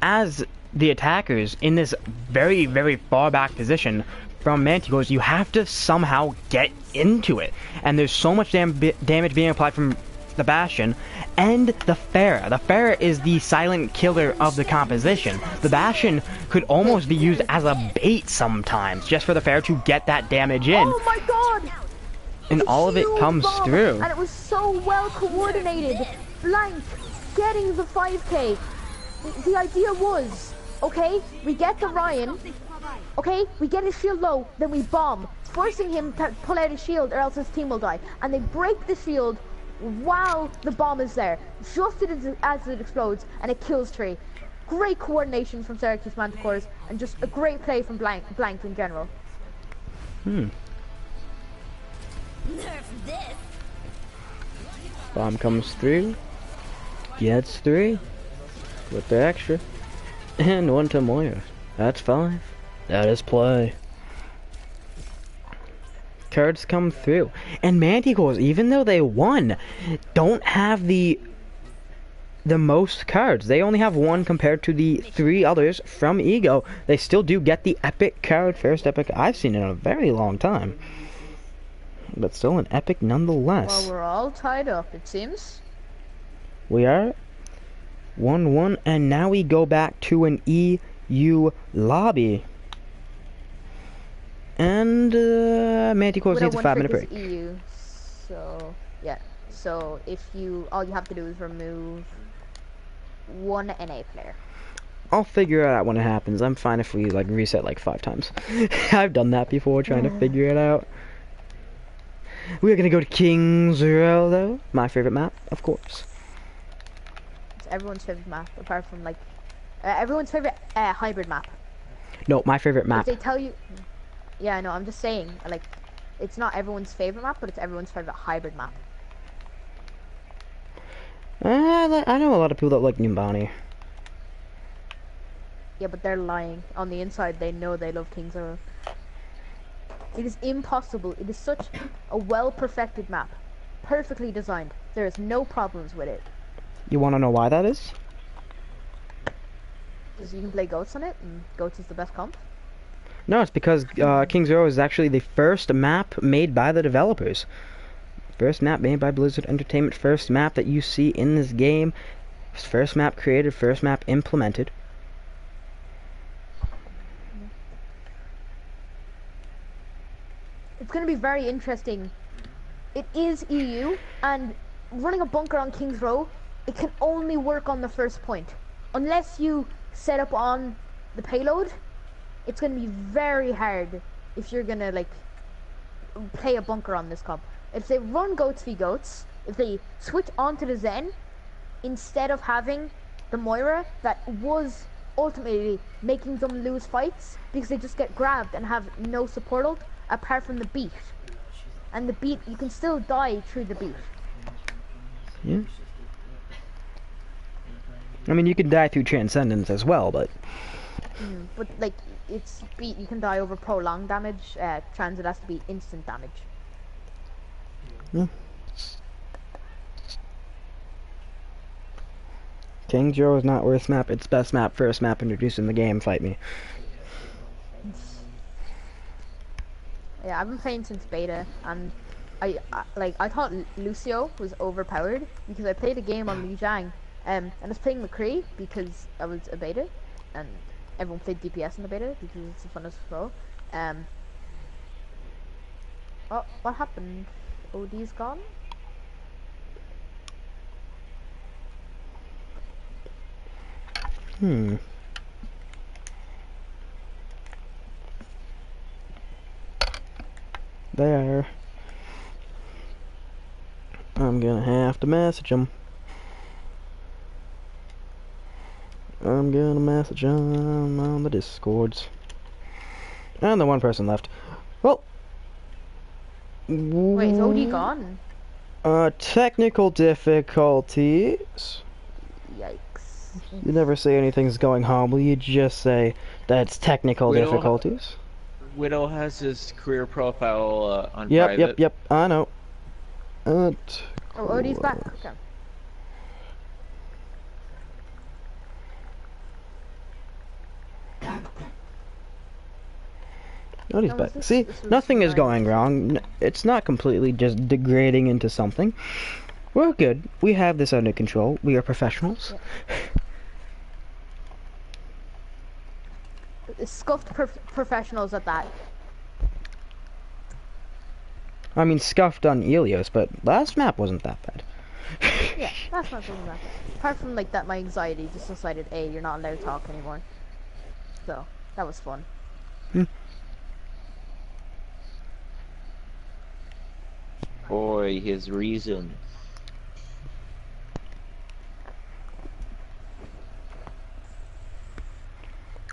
as the attackers in this very, very far back position from Manticores, you have to somehow get into it. And there's so much damage being applied from the Bastion and the Pharah. The Pharah is the silent killer of the composition. The Bastion could almost be used as a bait sometimes, just for the Pharah to get that damage in. Oh my god! And all of it comes through. And it was so well coordinated. Blank getting the 5k. The idea was, okay, we get the Ryan, okay, we get his shield low, then we bomb, forcing him to pull out his shield or else his team will die. And they break the shield while the bomb is there, just as it explodes, and it kills Tree. Great coordination from Syracuse Manticores, and just a great play from Blank in general. Bomb comes through, gets 3 with the extra, and 1 to Moira. That's 5. That is play. Cards come through, and Manticores, even though they won, don't have the most cards. They only have 1 compared to the 3 others from Ego. They still do get the epic card, first epic I've seen in a very long time, but still an epic nonetheless. Well, we're all tied up, it seems. We are 1-1, and now we go back to an EU lobby. And Manticores needs a 5-minute break. EU, so yeah. So if all you have to do is remove 1 NA player. I'll figure it out when it happens. I'm fine if we like reset like 5 times. I've done that before, trying to figure it out. We're gonna go to King's Row though. My favorite map, of course. It's everyone's favorite map, apart from like everyone's favorite hybrid map. No, my favorite map. If they tell you. Yeah, I know, I'm just saying, like, it's not everyone's favorite map, but it's everyone's favorite hybrid map. I know a lot of people that like Nimbani. Yeah, but they're lying. On the inside, they know they love King's Row. It is impossible. It is such a well-perfected map. Perfectly designed. There is no problems with it. You want to know why that is? Because you can play Goats on it, and Goats is the best comp. No, it's because King's Row is actually the first map made by the developers. First map made by Blizzard Entertainment. First map that you see in this game. First map created, first map implemented. It's going to be very interesting. It is EU, and running a bunker on King's Row, it can only work on the first point. Unless you set up on the payload, it's going to be very hard if you're going to, like, play a bunker on this comp. If they run Goats v Goats, if they switch onto the Zen, instead of having the Moira, that was ultimately making them lose fights, because they just get grabbed and have no support ult, apart from the beat. And the beat, you can still die through the beat. Yeah. I mean, you can die through transcendence as well, but But like, it's beat. You can die over prolonged damage. Transit has to be instant damage. yeah. King Joe is not worst map. It's best map, first map introduced in the game. Fight me. Yeah, I've been playing since beta, and I thought Lucio was overpowered because I played a game on Liu Zhang, and I was playing McCree because I was a beta, and everyone played DPS in the beta because it's the funnest flow. Oh, what happened? OD's gone? There. I'm gonna have to message him. I'm gonna message him on the Discords. And the one person left. Well. Wait, is OD gone? Technical difficulties. Yikes. You never say anything's going horribly, you just say that's technical difficulties. Widow has his career profile on Yep, private. yep, I know. Oh, OD's back. Okay. Odie's back. See, nothing is going wrong. It's not completely just degrading into something. We're good. We have this under control. We are professionals. Yeah. Scuffed professionals at that. I mean, scuffed on Elios, but last map wasn't that bad. Yeah, that's not something bad. Apart from like that, my anxiety just decided, hey, you're not allowed to talk anymore. So that was fun. Boy, his reason.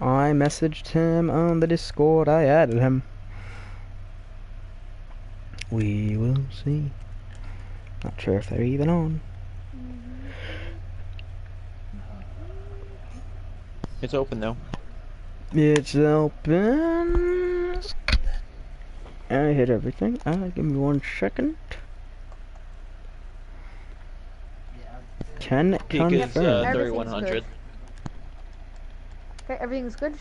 I messaged him on the Discord. I added him. We will see. Not sure if they're even on. It's open though. It's open. I hit everything. Give me 1 second. 10 Peak is confirmed. 3100. Okay, everything's good.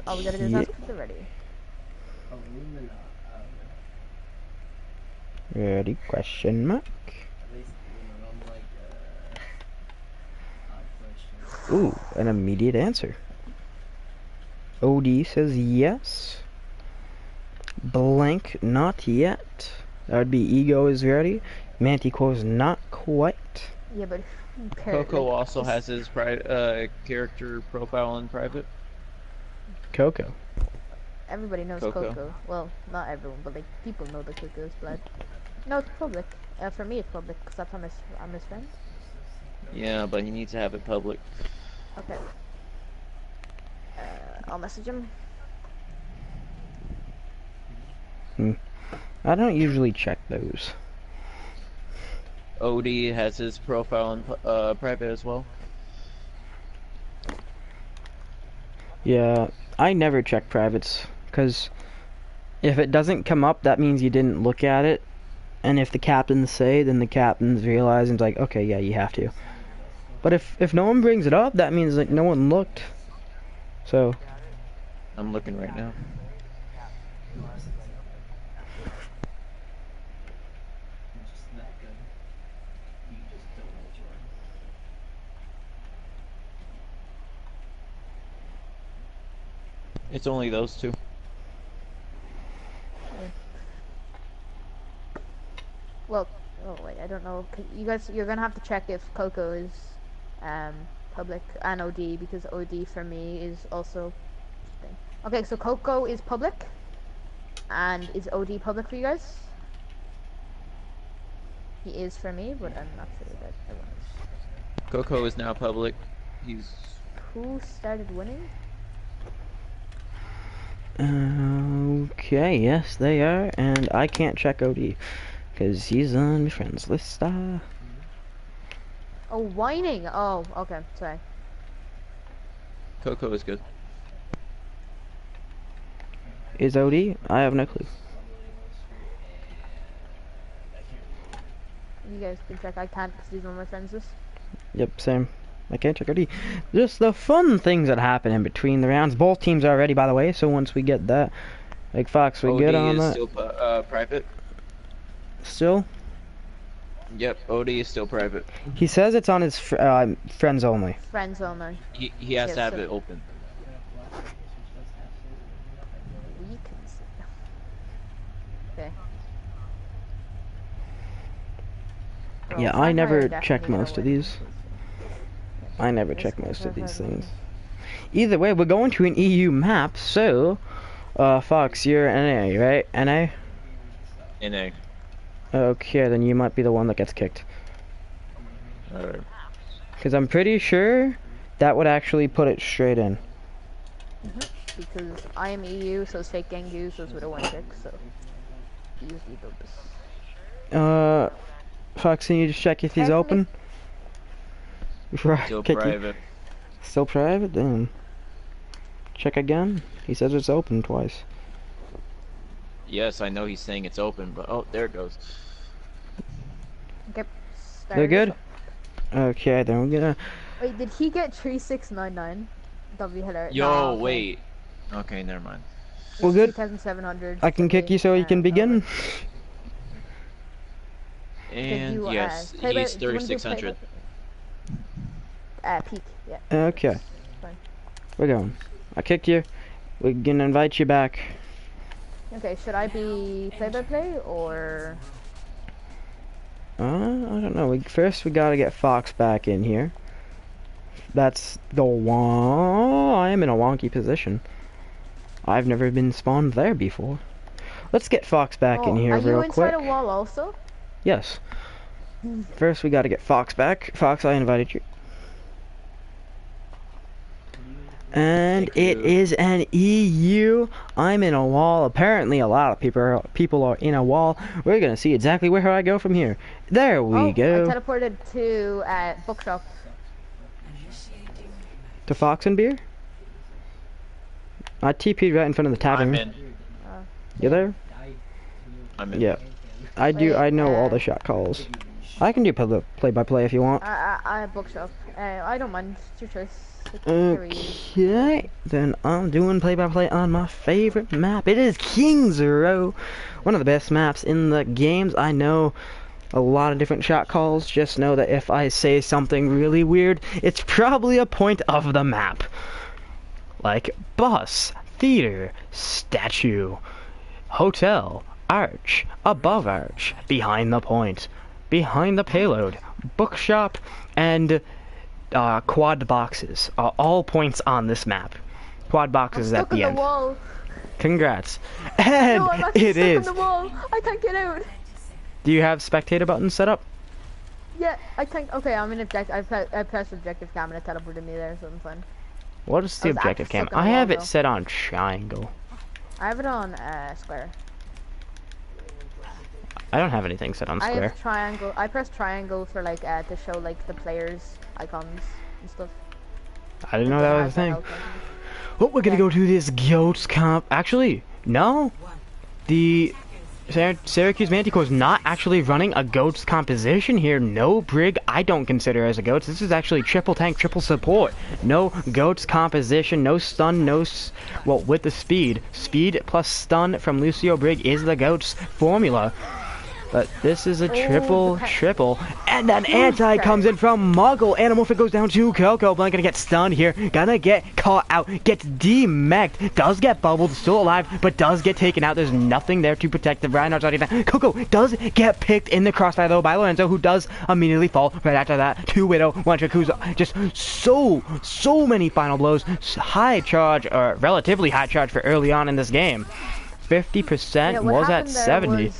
All we gotta do is ask if they're ready. Ready? Question mark. Ooh, an immediate answer. OD says yes. Blank, not yet. That would be Ego is ready. Manticores not quite. Yeah, but Coco also has his character profile in private. Coco. Everybody knows Coco. Well, not everyone, but like people know the Coco's blood. No, it's public. For me, it's public because that's I'm his friend. Yeah, but he needs to have it public. Okay. I'll message him. I don't usually check those. OD has his profile in private as well. Yeah, I never check privates, because if it doesn't come up, that means you didn't look at it. And if the captains say, then the captains realize and it's like, okay, yeah, you have to. But if no one brings it up, that means like no one looked. So I'm looking right now. It's only those two. Well, oh wait, I don't know. You guys, you're gonna have to check if Coco is public and OD because OD for me is also. Okay, so Coco is public, and is OD public for you guys? He is for me, but I'm not sure that everyone is. Coco is now public. He's. Who started winning? okay, yes, they are, and I can't check OD because he's on my friends list. Oh, Oh, whining. Oh, okay. Sorry. Coco is good. Is OD? I have no clue. You guys can check. I can't because these are my friends list. Yep, same. I can't check OD. Just the fun things that happen in between the rounds. Both teams are ready, by the way, so once we get that, like Fox, we get on that. OD is still private. Still? Yep, OD is still private. He says it's on his friends only. Friends only. He has to have it open. We can see. Okay. Yeah, Girls, I never Vampire check definitely most of gonna win. these. I never check This most of these motherfucker. things. Either way, we're going to an EU map, so... Fox, you're NA, right? NA? NA. Okay, then you might be the one that gets kicked. Alright. Because I'm pretty sure that would actually put it straight in. Because I am EU, so it's fake Gengu, so it's with a 1-6, so usually does. Fox, can you just check if he's open? Before I Still kick you? private. Still private? Damn. Check again? He says it's open twice. Yes, I know he's saying it's open, but oh, there it goes. Okay. They're good? Okay, then we're gonna... Wait, did he get 3699? That'd be hilarious. Yo, Nah, okay. wait. Okay, never mind. We're good? 2700. I can kick you so you can begin? And you, yes, play by- he's do you wanna do 3600. Peak, yeah. Okay. Fine. We're going. I kicked you. We're gonna invite you back. Okay, should I be play-by-play, or... I don't know. First we gotta get Fox back in here. That's the one. I am in a wonky position. I've never been spawned there before. Let's get Fox back in here are real you quick. inside a wall also? Yes. First we gotta get Fox back. Fox, I invited you. And it is an EU. I'm in a wall. Apparently a lot of people are in a wall. We're gonna see exactly where I go from here. There we go. I teleported to bookshop. To Fox and Beer? I TP'd right in front of the tavern. I'm in. You there? I'm in. Yeah. I do. Wait, I know all the shot calls. I can do play-by-play if you want. I bookshop. I don't mind. It's your choice. It's Okay, then I'm doing play-by-play on my favorite map. It is King's Row, one of the best maps in the games. I know a lot of different shot calls. Just know that if I say something really weird, it's probably a point of the map. Like bus, theater, statue, hotel, arch, above arch, behind the point, behind the payload, bookshop, and quad boxes are all points on this map. Quad boxes I'm at the end. Wall. Congrats. And No, I'm actually it stuck is. on the wall. I can't get out. Do you have spectator buttons set up? Yeah, I can't. Okay, I'm in objective. I pressed objective cam and it teleported me there, so I'm fine. What is the I was objective actually cam? stuck on I the have wall, it though. set on triangle. I have it on square. I don't have anything set on I square. have triangle. I press triangle for like to show like the players icons and stuff. I didn't know that was a thing. Oh, we're gonna go to this goats comp. Actually, no. The Syracuse Manticores not actually running a goats composition here. No brig, I don't consider as a goats. This is actually triple tank, triple support. No goats composition, no stun, well, with the speed. Speed plus stun from Lucio Brig is the goats formula. But this is a triple, and an anti comes in from Muggle. Anamorphic goes down to Coco. Blank gonna get stunned here, gonna get caught out, gets demeched, does get bubbled, still alive, but does get taken out. There's nothing there to protect the Reinhardt's not even. Coco does get picked in the crossfire though by Lorenzo, who does immediately fall right after that to Widow. One trick who's just so many final blows, high charge, or relatively high charge for early on in this game. 50% was at 70.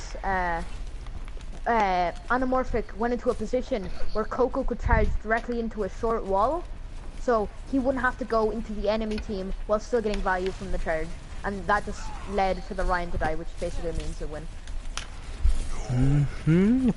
Anamorphic went into a position where Coco could charge directly into a short wall, so he wouldn't have to go into the enemy team while still getting value from the charge, and that just led for the Ryan to die, which basically means a win.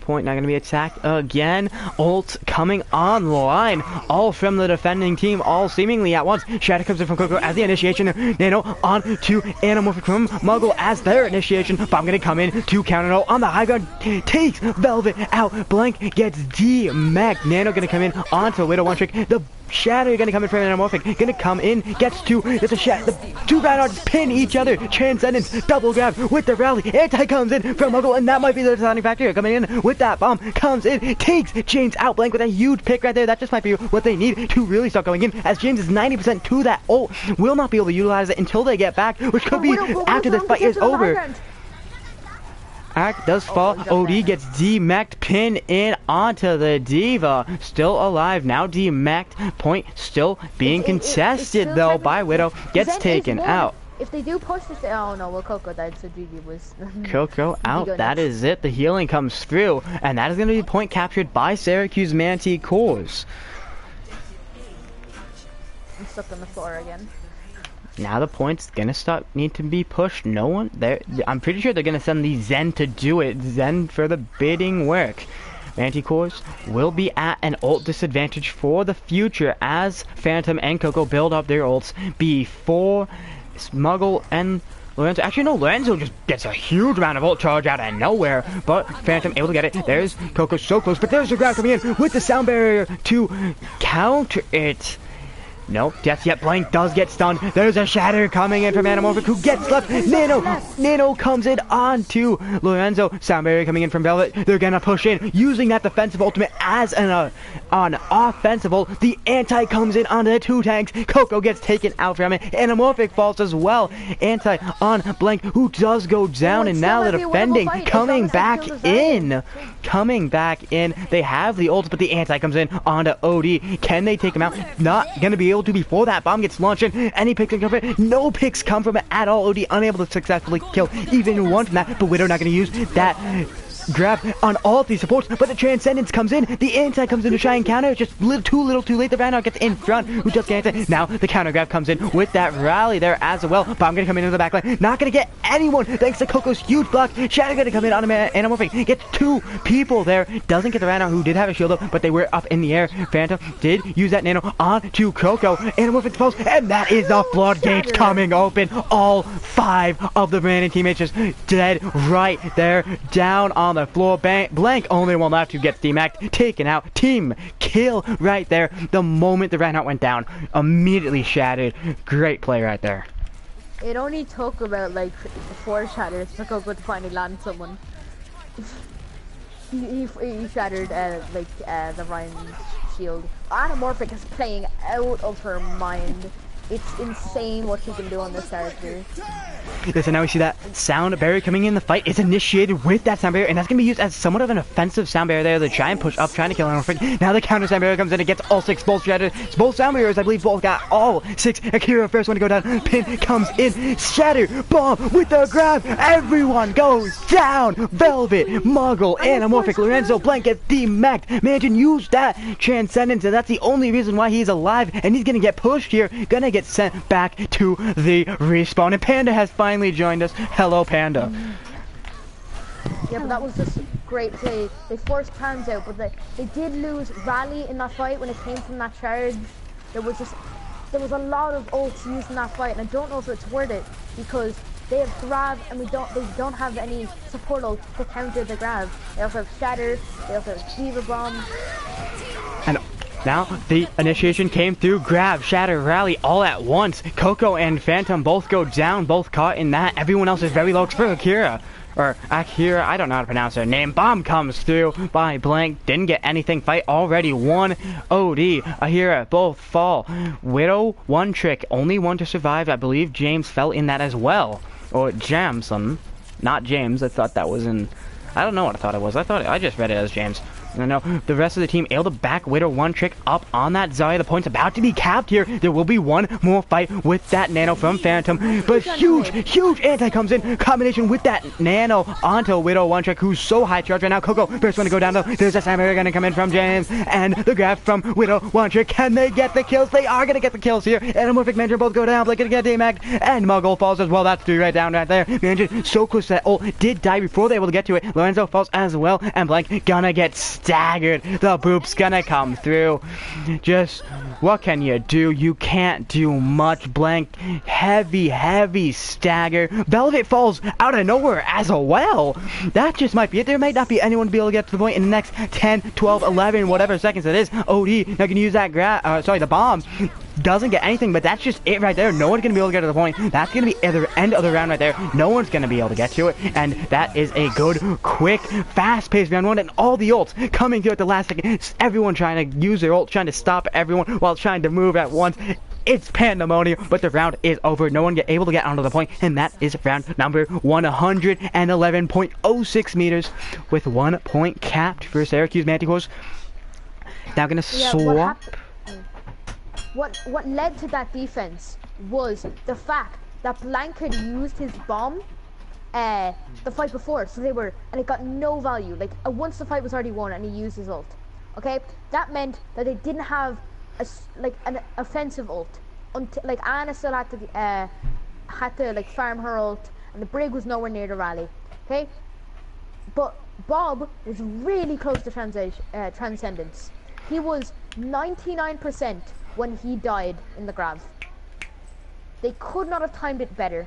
Point not gonna be attacked again. Ult coming online. All from the defending team, all seemingly at once. Shadow comes in from Coco as the initiation. Nano on to Anamorphic from Muggle as their initiation. Bomb gonna come in to counter ult on the high ground. Takes Velvet out. Blank gets D-Mac. Nano gonna come in onto Widow one trick. The Shadow gonna come in from Anamorphic. Gonna come in, gets two. It's a Shadow. The two Reinhardts pin each other. Transcendence, double grab with the rally. Anti comes in from Muggle, and that might be the deciding factor. Coming in with that bomb, comes in, takes James out. Blank with a huge pick right there. That just might be what they need to really start going in, as James is 90% to that ult. Will not be able to utilize it until they get back, which could be after this fight is over. Act does fall. OD gets D-Mac'd, pin in onto the Diva. Still alive. Now D-Mac'd. Point still being contested though by Widow. Gets taken out. If they do push this, oh no, well Coco died, so GG was. Coco out. That is it. The healing comes through, and that is going to be point captured by Syracuse Manticores. I'm stuck on the floor again. Now the point's gonna need to be pushed. No one there. I'm pretty sure they're gonna send the Zen to do it. Zen for the bidding work. Manticores will be at an ult disadvantage for the future as Phantom and Coco build up their ults before Smuggle and Lorenzo. Actually, no, Lorenzo just gets a huge amount of ult charge out of nowhere, but Phantom able to get it. There's Coco so close, but there's the grab coming in with the sound barrier to counter it. No, just yet. Blank does get stunned. There's a shatter coming in from Anamorphic who gets left. Nano comes in onto Lorenzo. Sound barrier coming in from Velvet. They're gonna push in using that defensive ultimate as an offensive ult. The anti comes in onto the two tanks. Coco gets taken out from it. Anamorphic falls as well. Anti on Blank who does go down, and now the defending coming back in. They have the ult, but the anti comes in onto OD. Can they take him out? Not gonna be able to before that bomb gets launched in. Any picks come from it? No picks come from it at all. OD unable to successfully kill even one from that, but Widow not going to use that grab on all of these supports, but the Transcendence comes in. The anti comes in to try and counter. It's just too little too late. The Rhino gets in front, who just gets it. Now the counter grab comes in with that rally there as well. Bomb gonna come into the back line. Not gonna get anyone thanks to Coco's huge block. Shadow gonna come in on Anamorphic. Gets two people there. Doesn't get the Rhino, who did have a shield up, but they were up in the air. Phantom did use that nano on to Coco. Anamorphic falls, and that is the floodgates coming open. All 5 of the Brandon teammates just dead right there, down on the floor. Blank only one left who gets D-Mac'd, taken out. Team kill right there. The moment the Reinhardt went down, immediately shattered. Great play right there. It only took about like 4 shatters for Coco to finally land someone. he shattered the Ryan's shield. Anamorphic is playing out of her mind. It's insane what she can do on this character. Listen, now we see that sound barrier coming in the fight. It's initiated with that sound barrier, and that's going to be used as somewhat of an offensive sound barrier there. They try and push up, trying to kill Anamorphic. Now the counter sound barrier comes in and gets all 6 bolts shattered. Both sound barriers, I believe, both got all 6. Akira first one to go down. Pin comes in. Shatter. Bomb with the grab. Everyone goes down. Velvet, Muggle, Anamorphic, Lorenzo, Blank gets D-Mac'd. Mansion used that Transcendence, and that's the only reason why he's alive, and he's going to get pushed here. Gonna get sent back to the respawn, and Panda has finally joined us. Hello, Panda. Yeah, but that was just great play. They forced Pans out, but they did lose Rally in that fight when it came from that charge. There was a lot of ults used in that fight, and I don't know if it's worth it because they have grab and they don't have any support ult to counter the grab. They also have Shatter, they also have Fever Bomb. And now the initiation came through. Grab, Shatter, Rally all at once. Coco and Phantom both go down, both caught in that. Everyone else is very low except for Akira. Or Akira, I don't know how to pronounce her name. Bomb comes through by Blank. Didn't get anything. Fight already won. OD, Akira, both fall. Widow, one trick. Only one to survive. I believe James fell in that as well. Or Jamson. Not James. I thought that was in... I don't know what I thought it was. I just read it as James. And I know the rest of the team able to back Widow one trick up on that Zarya. The point's about to be capped here. There will be one more fight with that Nano from Phantom. But huge anti comes in. Combination with that Nano onto Widow one trick, who's so high charge right now. Coco first one to go down though. There's a Samurai gonna come in from James. And the grab from Widow one trick. Can they get the kills? They are gonna get the kills here. Anamorphic Mandarin both go down. Blake gonna get demagged. And Muggle falls as well. That's 3 right down right there. Mandarin so close to that ult. Did die before they were able to get to it. Lorenzo falls as well. And Blank gonna get staggered. The boop's gonna come through. Just what can you do? You can't do much. Blank heavy stagger. Velvet falls out of nowhere as well. That just might be it. There might not be anyone to be able to get to the point in the next 10, 12, 11, whatever seconds it is. OD now can use that the bomb. Doesn't get anything, but that's just it right there. No one's gonna be able to get to the point. That's gonna be at the end of the round right there. No one's gonna be able to get to it, and that is a good, quick, fast-paced round 1. And all the ults coming through at the last second. Everyone trying to use their ult, trying to stop everyone while trying to move at once. It's pandemonium, but the round is over. No one able to get onto the point, and that is round number 111.06 meters with 1 point capped for Syracuse Manticores. Now gonna swap. What led to that defense was the fact that Blank had used his bomb the fight before, so and it got no value. Like once the fight was already won and he used his ult, okay, that meant that they didn't have an offensive ult. Like Anna still had to like farm her ult, and the Brig was nowhere near the rally, okay. But Bob was really close to Transcendence. He was 99% when he died in the grab. They could not have timed it better.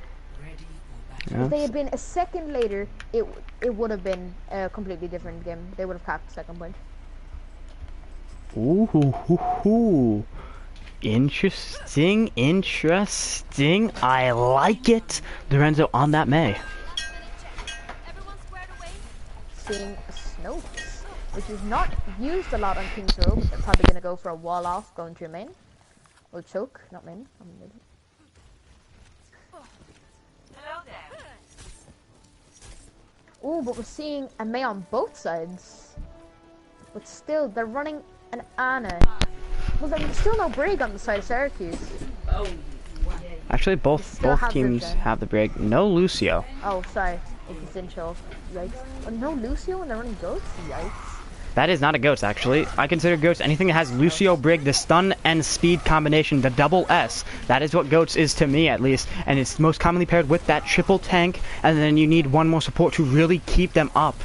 Yeah. If they had been a second later, it would have been a completely different game. They would have capped the second point. Ooh, interesting. I like it. Lorenzo on that May. Seeing Snopes, which is not used a lot on King's Row, but they're probably going to go for a wall off going through main. Or choke, not main. Ooh, but we're seeing a May on both sides. But still, they're running an Ana. Well, there's still no Brig on the side of Syracuse. Actually, both teams have the Brig. No Lucio. Oh, sorry. It just didn't show. Yikes. Oh, no Lucio when they're running Goats? Yikes. That is not a Goats, actually. I consider Goats anything that has Lucio, Brig, the stun and speed combination, the double S. That is what Goats is to me, at least. And it's most commonly paired with that triple tank, and then you need one more support to really keep them up.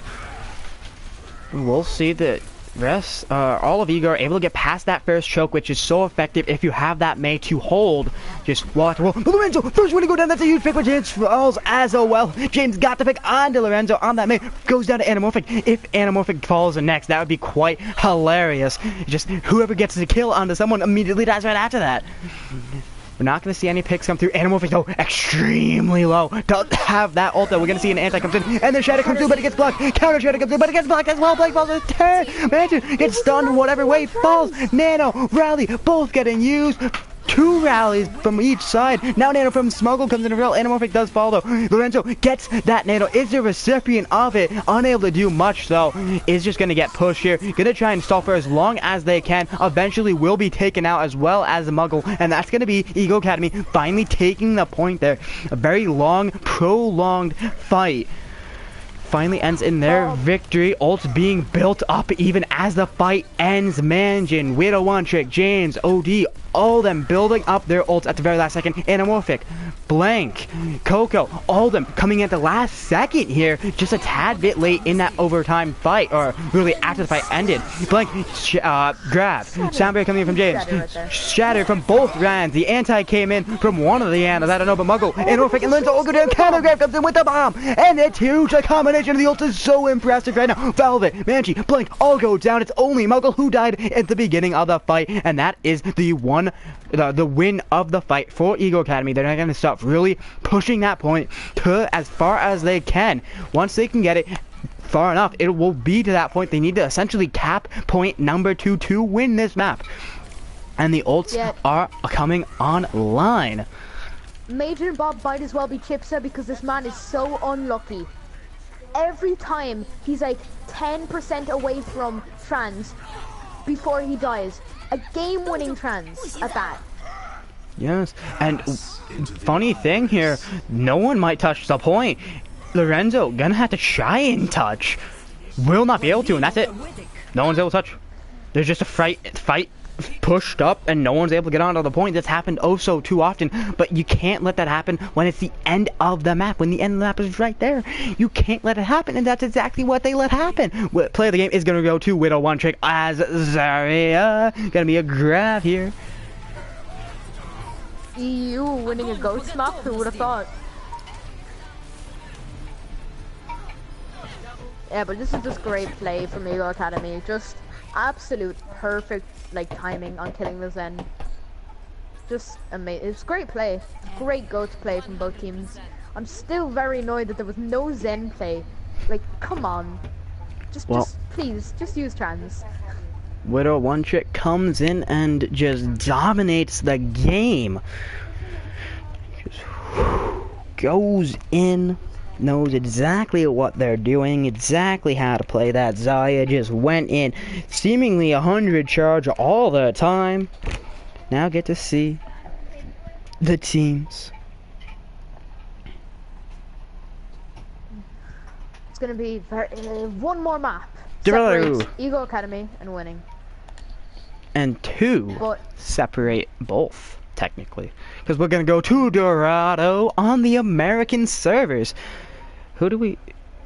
We'll see the rest. All of you are able to get past that first choke, which is so effective if you have that May to hold. Just watch. Well, Lorenzo, first one to go down. That's a huge pick, but James falls as well. James got the pick onto Lorenzo on that May. Goes down to Anamorphic. If Anamorphic falls next, that would be quite hilarious. Just whoever gets the kill onto someone immediately dies right after that. We're not going to see any picks come through. Anamorphic, though, extremely low. Doesn't have that ult, though. We're going to see an anti comes in, and the Shadow comes through, but it gets blocked. Counter Shadow comes in, but it gets blocked as well. Blake falls with turn. Mansion gets stunned whatever way falls. Nano, Rally, both getting used. 2 rallies from each side. Now Nano from Smuggle comes in a real. Anamorphic does fall though. Lorenzo gets that Nano. Is the recipient of it. Unable to do much though. Is just going to get pushed here. Going to try and stall for as long as they can. Eventually will be taken out as well as the Muggle. And that's going to be Eagle Academy finally taking the point there. A very long, prolonged fight finally ends in their victory. Ults being built up even as the fight ends. Manjin, Widow One Trick, James, OD, all of them building up their ults at the very last second. Anamorphic, Blank, Coco, all of them coming at the last second here, just a tad bit late in that overtime fight, or really after the fight ended. Blank, grab, Soundberry coming in from James, Shatter from both rounds. The anti came in from one of the Annas, I don't know, but Muggle, Anamorphic, and Linzo all go down. Counter grab comes in with the bomb, and it's huge. The combination of the ult is so impressive right now. Velvet, Manchi, Blank, all go down. It's only Muggle who died at the beginning of the fight, and that is the win of the fight for Eagle Academy. They're not going to stop really pushing that point to as far as they can. Once they can get it far enough, it will be to that point. They need to essentially cap point number 2 to win this map. And the ults are coming online. Major Bob might as well be Chipsa because this man is so unlucky. every time he's like 10% away from trans before he dies. A game-winning trans at that. Yes, and funny thing here, no one might touch the point. Lorenzo gonna have to try and touch. Will not be able to, and that's it. No one's able to touch. There's just a fight pushed up, and no one's able to get onto the point. That's happened oh so too often, but you can't let that happen when it's the end of the map. When the end of the map is right there, you can't let it happen, and that's exactly what they let happen. Play of the game is gonna go to Widow One Trick as Zarya. Gonna be a grab here. EU winning a ghost map, who would have thought? Yeah, but this is just great play from Eagle Academy. Just absolute perfect like timing on killing the Zen. Just amazing. It's great play. Great ghost play from both teams. I'm still very annoyed that there was no Zen play. Like, come on. Just please, just use trans. Widow One Trick comes in and just dominates the game. Just goes in, knows exactly what they're doing, exactly how to play that. Zarya just went in, seemingly 100 charge all the time. Now get to see the teams. It's gonna be one more map. Dorado. Separates Eagle Academy and winning. And two But separate both, technically. Because we're going to go to Dorado on the American servers. Who do we...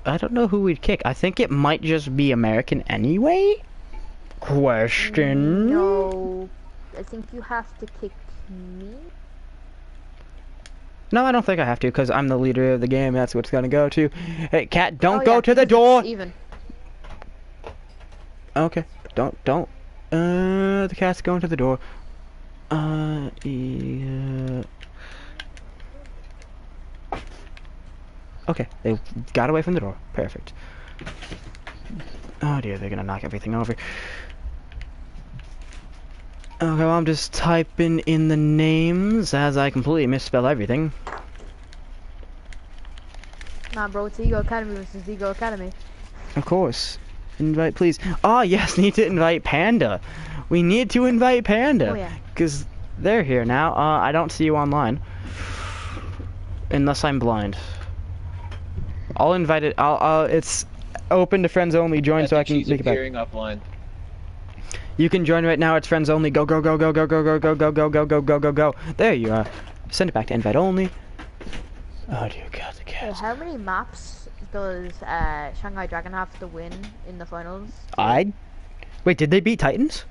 I don't know who we'd kick. I think it might just be American anyway? Question? No. I think you have to kick me. No, I don't think I have to, because I'm the leader of the game. That's what it's going to go to. Hey, Cat, don't Oh, go yeah, to the because door! it's even. Okay, don't. The cat's going to the door. Yeah. Okay, they got away from the door. Perfect. Oh dear, they're gonna knock everything over. Okay, well, I'm just typing in the names as I completely misspell everything. Nah, bro, it's Eagle Academy versus Eagle Academy. Of course. Invite, please. Oh, yes, need to invite Panda. We need to invite Panda. Oh, yeah. Because they're here now. I don't see you online. Unless I'm blind. I'll invite it. It's open to friends only. Join so I can make it back. Offline. You can join right now. It's friends only. Go, go, go, go, go, go, go, go, go, go, go, go, go, go, go. There you are. Send it back to invite only. Oh, dear God, the cat. Hey, how many maps does Shanghai Dragon have to win in the finals? Wait, did they beat Titans?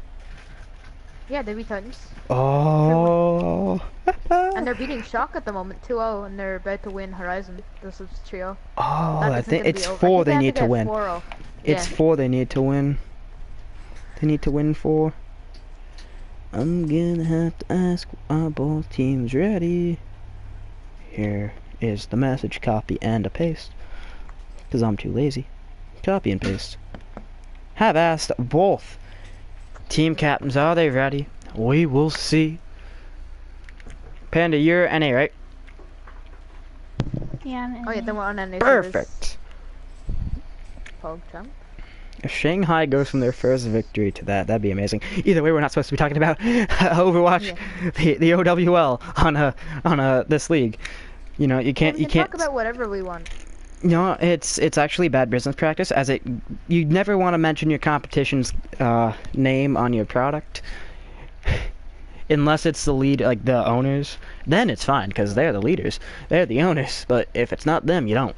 Yeah, they beat Titans. Oh. And they're beating Shock at the moment, 2-0, and they're about to win Horizon. This is trio. Oh, That I isn't think gonna it's be over. I 4 think they have need to get win. 4-0. It's Yeah. 4 they need to win. They need to win 4. I'm gonna have to ask, are both teams ready? Here is the message, copy and a paste. Because I'm too lazy. Copy and paste. Have asked both team captains, are they ready? We will see. Panda, you're NA, right? Yeah, I'm in Oh yeah, it. then we're on NA. Perfect. PogChamp. If Shanghai goes from their first victory to that, that'd be amazing. Either way, we're not supposed to be talking about Overwatch, the OWL on this league. You know, you can't We can talk about whatever we want. No, it's actually bad business practice, as you never want to mention your competition's name on your product, unless it's the lead, like the owners. Then it's fine because they're the leaders, they're the owners. But if it's not them, you don't.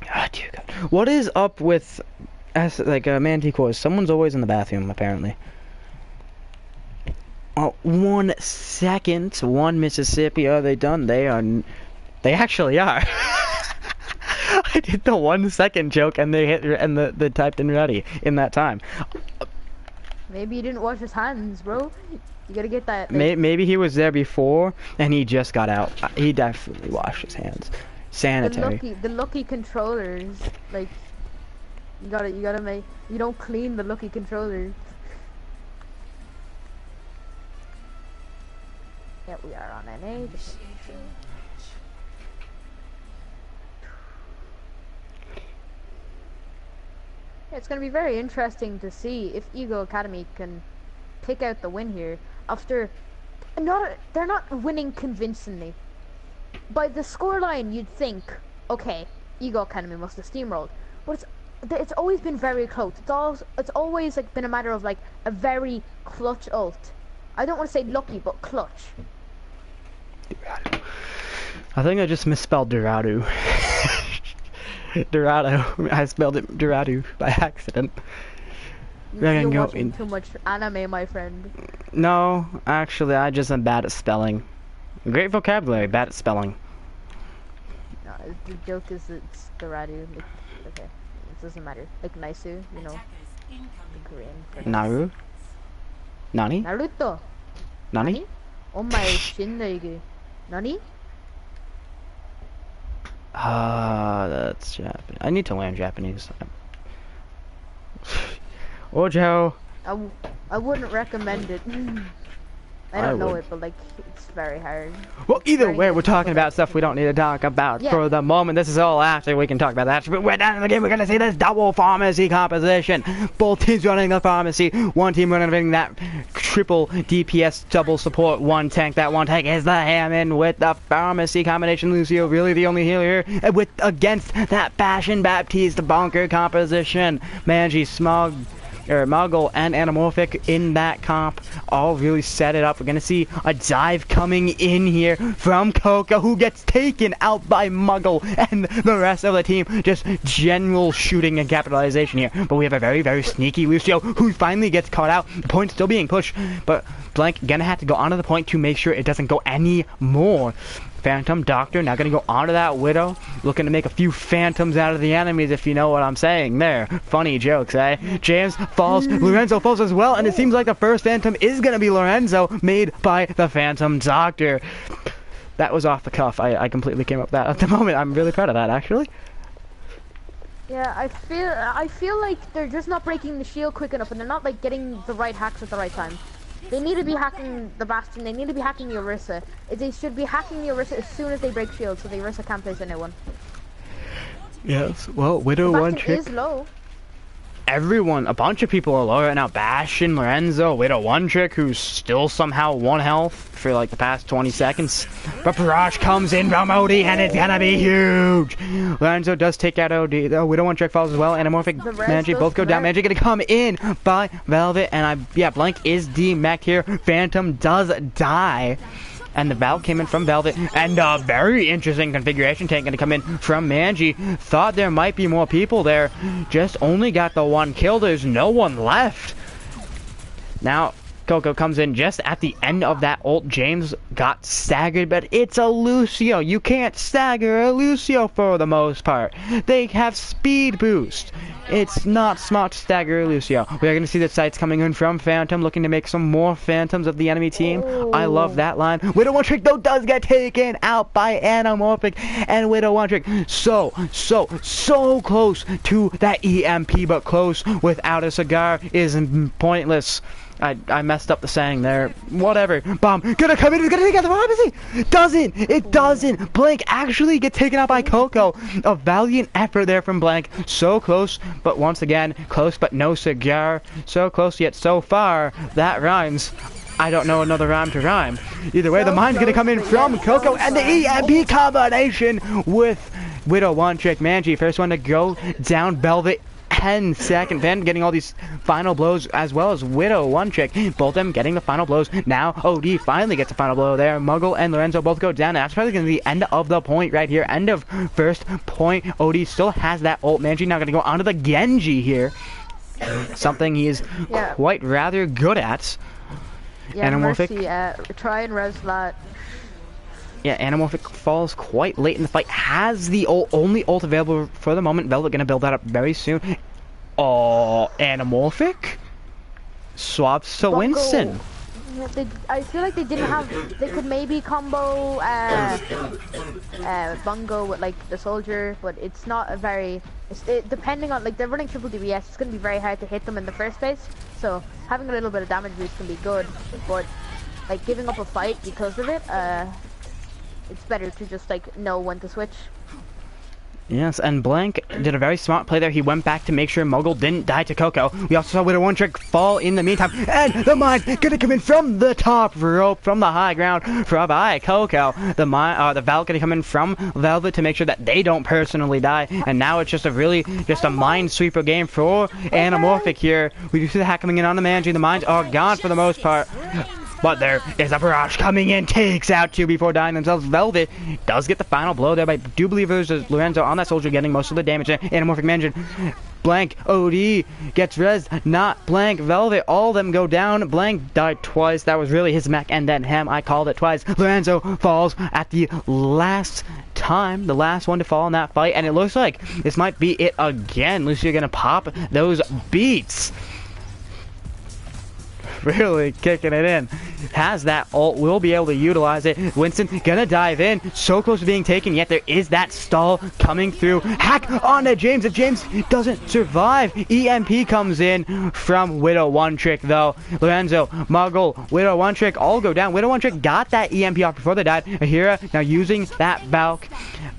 Ah, dear God. What is up with Manticores? Someone's always in the bathroom, apparently. Oh, 1 second. 1 Mississippi. Are they done? They are. They actually are. I did the 1 second joke, and they hit and the typed in ready in that time. Maybe he didn't wash his hands, bro. You gotta get that. Maybe he was there before, and he just got out. He definitely washed his hands. Sanitary. The lucky controllers, like you gotta make. You don't clean the lucky controllers. Yeah, we are on NA. It's going to be very interesting to see if Eagle Academy can pick out the win here after they're not winning convincingly. By the scoreline, you'd think, okay, Eagle Academy must have steamrolled, but it's always been very close. It's always like been a matter of like a very clutch ult. I don't want to say lucky, but clutch. I think I just misspelled Dorado. Dorado. I spelled it Dorado by accident. You're watching too much anime, my friend. No, actually, I just am bad at spelling. Great vocabulary, bad at spelling. No, the joke is it's Dorado. Like, okay, it doesn't matter. Like Naisu, you know, the Korean. Naru? Nani? Naruto. Nani? Omae shinda igu. Nani? That's Japanese. I need to learn Japanese. Ojo. I wouldn't recommend it. I don't know it, but like it's very hard. Well, either way, we're talking about stuff we don't need to talk about for the moment. This is all after we can talk about that. But we're down in the game. We're gonna see this double pharmacy composition. Both teams running the pharmacy. One team running that triple DPS double support. One tank. That one tank is the Hammond with the pharmacy combination. Lucio really the only healer with against that Passion Baptiste bunker composition. Manji, Smog, Muggle and Anamorphic in that comp all really set it up. We're gonna see a dive coming in here from Coco, who gets taken out by Muggle, and the rest of the team just general shooting and capitalization here. But we have a very, very sneaky Lucio who finally gets caught out. The point's still being pushed, but Blank gonna have to go onto the point to make sure it doesn't go any more. Phantom Doctor now gonna go onto that Widow, looking to make a few phantoms out of the enemies, if you know what I'm saying there. Funny jokes, eh? James falls, Lorenzo falls as well, and it seems like the first phantom is gonna be Lorenzo, made by the Phantom Doctor. That was off the cuff. I completely came up with that at the moment. I'm really proud of that, actually. Yeah, I feel like they're just not breaking the shield quick enough, and they're not like getting the right hacks at the right time. They need to be hacking the Bastion, they need to be hacking the Orisa. They should be hacking the Orisa as soon as they break shield, so the Orisa can't place anyone. Yes, well, Widow one trick. Is low. Everyone, a bunch of people are low right now. Bastion, Lorenzo, Widow one trick, who's still somehow 1 health for like the past 20 seconds. But Barrage comes in from OD, and it's gonna be huge. Lorenzo does take out OD, though. Widow one trick falls as well. Anamorphic, Manji both go down. Manji gonna come in by Velvet, and Blank is demech here. Phantom does die. And the Val came in from Velvet, and a very interesting configuration tank gonna come in from Manji. Thought there might be more people there, just only got the 1 kill. There's no one left. Now Coco comes in just at the end of that ult. James got staggered, but it's a Lucio. You can't stagger a Lucio for the most part. They have speed boost. It's not smart to stagger a Lucio. We are going to see the sights coming in from Phantom, looking to make some more Phantoms of the enemy team. I love that line. Widow one trick though does get taken out by Anamorphic, and Widow one trick so close to that EMP, but close without a cigar is pointless. I messed up the saying there. Whatever. Bomb. Gonna come in. It's gonna take out the pharmacy. It doesn't. Blank actually get taken out by Coco. A valiant effort there from Blank. So close, but once again, close but no cigar. So close yet so far. That rhymes. I don't know another rhyme to rhyme. Either way, the mine's gonna come in from Coco, and the EMP combination with Widow one trick. Manji, first one to go down. Velvet 10-second Van getting all these final blows, as well as Widow one trick, both of them getting the final blows. Now OD finally gets a final blow there. Muggle and Lorenzo both go down. That's probably going to be the end of the point right here. End of first point. OD still has that ult. Manji now going to go onto the Genji here, something he is quite rather good at. Yeah, Anamorphic, Mercy, try and res that. Yeah, Anamorphic falls quite late in the fight. Has the only ult available for the moment. Velvet gonna build that up very soon. Oh, Anamorphic swaps to Winston. I feel like they didn't have. They could maybe combo Bungo with like the soldier, but it's not a very. Depending on like they're running triple DPS, it's gonna be very hard to hit them in the first place. So having a little bit of damage boost can be good, but like giving up a fight because of it, it's better to just like know when to switch. Yes, and Blank did a very smart play there. He went back to make sure Muggle didn't die to Coco. We also saw Widow One Trick fall in the meantime, and the mine gonna come in from the top rope, from the high ground, from by Coco. The Valk gonna come in from Velvet to make sure that they don't personally die. And now it's just a minesweeper game for Anamorphic here. We do see the hack coming in on the Manji. The mines are gone for the most part. But there is a barrage coming in, takes out two before dying themselves. Velvet does get the final blow there, but I do believe there's Lorenzo on that soldier getting most of the damage. Anamorphic Mansion, Blank, OD, gets res, not Blank, Velvet, all of them go down. Blank died twice, that was really his mech, and then him, I called it twice. Lorenzo falls at the last time, the last one to fall in that fight, and it looks like this might be it again. Lucia gonna pop those beats. Really kicking it in. Has that ult, will be able to utilize it. Winston gonna dive in, so close to being taken, yet there is that stall coming through. Hack onto James. If James doesn't survive, EMP comes in from Widow One Trick though. Lorenzo, Muggle, Widow One Trick all go down. Widow One Trick got that EMP off before they died. Ahira now using that Valk.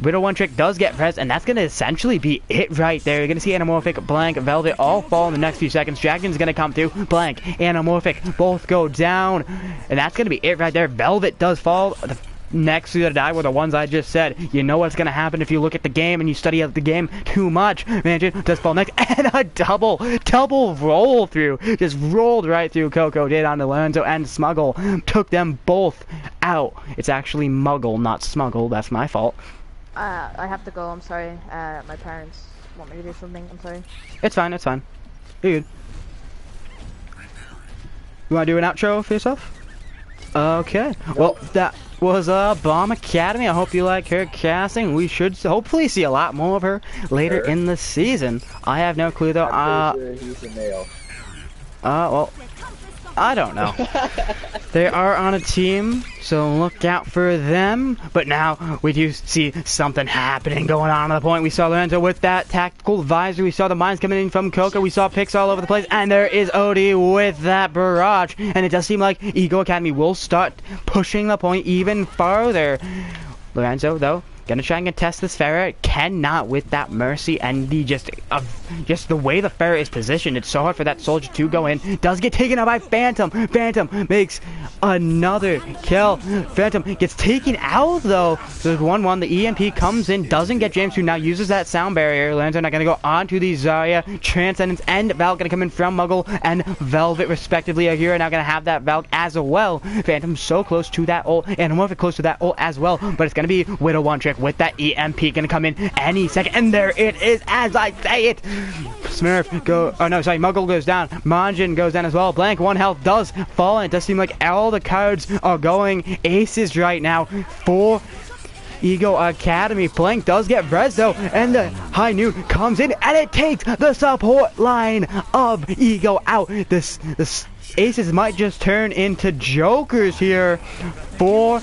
Widow One Trick does get pressed, and that's gonna essentially be it right there. You're gonna see Anamorphic, Blank, Velvet all fall in the next few seconds. Dragon's gonna come through. Blank, Anamorphic both go down, and that's gonna be it right there. Velvet does fall. The next two that die were the ones I just said. You know what's gonna happen if you look at the game and you study out the game too much. Mansion does fall next, and a double roll through. Just rolled right through. Coco did on Lorenzo and Smuggle. Took them both out. It's actually Muggle, not Smuggle. That's my fault. I have to go, I'm sorry. My parents want me to do something, I'm sorry. It's fine, it's fine. You're good. You wanna do an outro for yourself? Okay. Well, that was Bomb Academy. I hope you like her casting. We should hopefully see a lot more of her later in the season. I have no clue though. I'm pretty sure he's a male. Well, I don't know. They are on a team, so look out for them. But now we do see something happening going on at the point. We saw Lorenzo with that tactical visor. We saw the mines coming in from Coco. We saw picks all over the place. And there is Odie with that barrage. And it does seem like Ego Academy will start pushing the point even farther. Lorenzo, though, gonna try and contest this Pharah. Cannot with that Mercy and the just the way the Pharah is positioned. It's so hard for that soldier to go in. Does get taken out by Phantom. Phantom makes another kill. Phantom gets taken out though. So there's 1-1. The EMP comes in, doesn't get James, who now uses that sound barrier. Lanzo not gonna go on to the Zarya. Transcendence and Valk gonna come in from Muggle and Velvet respectively. Ahira now gonna have that Valk as well. Phantom so close to that ult, and Morphic close to that ult as well. But it's gonna be Widow One Trick with that EMP gonna come in any second, and there it is as I say it. Smurf go, oh no, sorry, Muggle goes down. Manjin goes down as well. Blank 1 health does fall, and it does seem like all the cards are going aces right now for Ego Academy. Blank does get res though, and the High Noon comes in, and it takes the support line of Ego out. This aces might just turn into jokers here for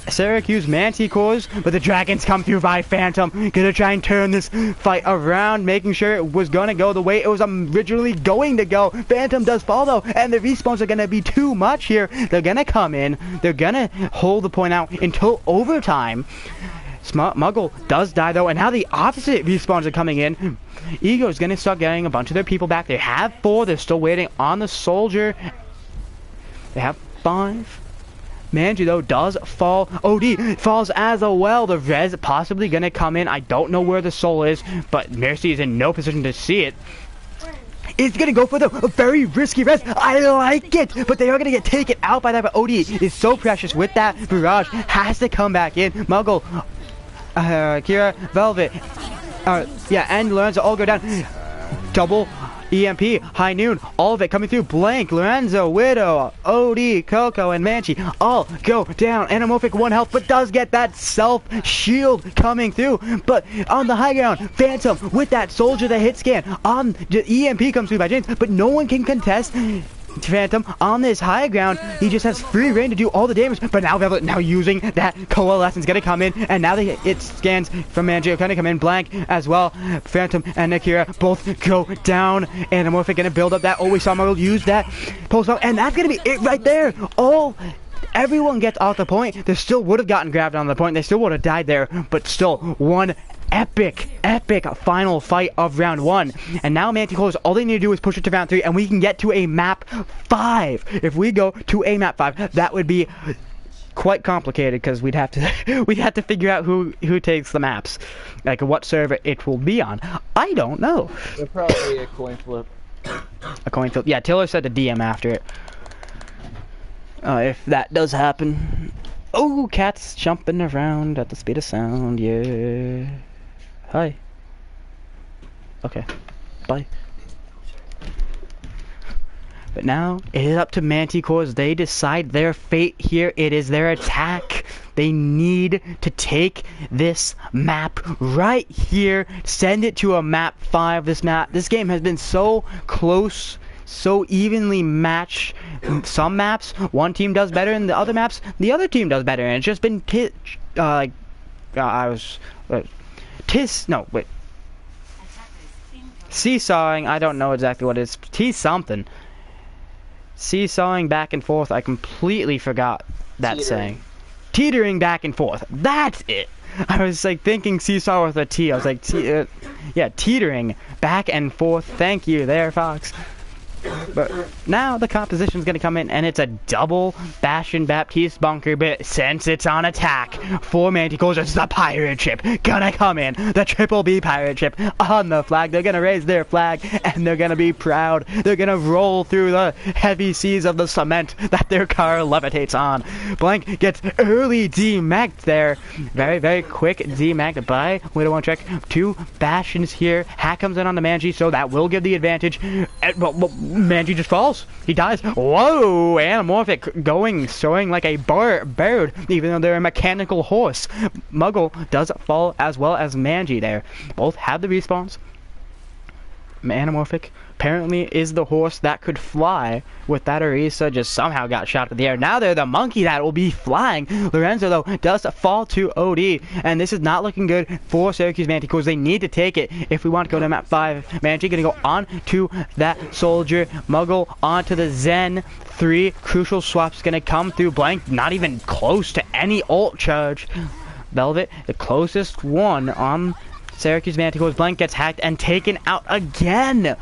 Syracuse Manticores, but the Dragons come through by Phantom. Gonna try and turn this fight around, making sure it was gonna go the way it was originally going to go. Phantom does fall though, and the respawns are gonna be too much here. They're gonna come in, they're gonna hold the point out until overtime. Muggle does die though, and now the opposite respawns are coming in. Ego is gonna start getting a bunch of their people back. They have 4, they're still waiting on the soldier. They have 5. Manji though does fall. OD falls as well. The res possibly gonna come in. I don't know where the soul is, but Mercy is in no position to see it. It's gonna go for the very risky res. I like it, but they are gonna get taken out by that. But OD is so precious with that barrage. Has to come back in. Muggle, Kira, Velvet, yeah, and Lorenzo all go down. Double EMP, High Noon, all of it coming through. Blank, Lorenzo, Widow, OD, Coco, and Manchi all go down. Anamorphic 1 health, but does get that self shield coming through. But on the high ground, Phantom with that soldier that hit scan on the EMP comes through by James, but no one can contest Phantom on this high ground. He just has free reign to do all the damage, but now Velvet now using that coalescence gonna come in, and now it scans from Manji gonna come in. Blank as well. Phantom and Akira both go down. Anamorphic gonna build up that. Oh, we saw Marvel use that pulse out, and that's gonna be it right there. Everyone gets off the point. They still would have gotten grabbed on the point. They still would have died there, but still 1 epic final fight of round 1. And now Manticores, all they need to do is push it to round 3, and we can get to a map 5. If we go to a map 5, that would be quite complicated because we'd have to figure out who takes the maps, like what server it will be on. I don't know. They're probably a coin flip. A coin flip. Yeah, Tiller said to DM after it. If that does happen. Oh, cat's jumping around at the speed of sound. Yeah. Hi. Okay. Bye. But now, it is up to Manticores. They decide their fate here. It is their attack. They need to take this map right here. Send it to a map 5. This game has been so close, so evenly matched. Some maps, one team does better, and the other maps, the other team does better. And it's just been seesawing. I don't know exactly what it is. T-something. Seesawing back and forth. I completely forgot that saying. Teetering back and forth. That's it. I was like thinking seesaw with a T. I was like, yeah, teetering back and forth. Thank you there, Fox. But now the composition's gonna come in, and it's a double Bastion Baptiste bunker, but since it's on attack for Manticores, it's the pirate ship gonna come in. The Triple B pirate ship on the flag. They're gonna raise their flag, and they're gonna be proud. They're gonna roll through the heavy seas of the cement that their car levitates on. Blank gets early DMAC'd there. Very, very quick DMAC'd by Widow One Check. 2 Bastions here. Hack comes in on the Manji, so that will give the advantage. Manji just falls. He dies. Whoa! Anamorphic soaring like a bird, even though they're a mechanical horse. Muggle does fall as well as Manji there. Both have the respawns. Anamorphic apparently is the horse that could fly. With that, Orisa just somehow got shot to the air. Now they're the monkey that will be flying. Lorenzo, though, does fall to OD. And this is not looking good for Syracuse Manticores. They need to take it if we want to go to map 5. Manji gonna go on to that soldier. Muggle onto the Zen. 3 crucial swaps gonna come through. Blank, not even close to any ult charge. Velvet, the closest one on Syracuse Manticores. Blank gets hacked and taken out again.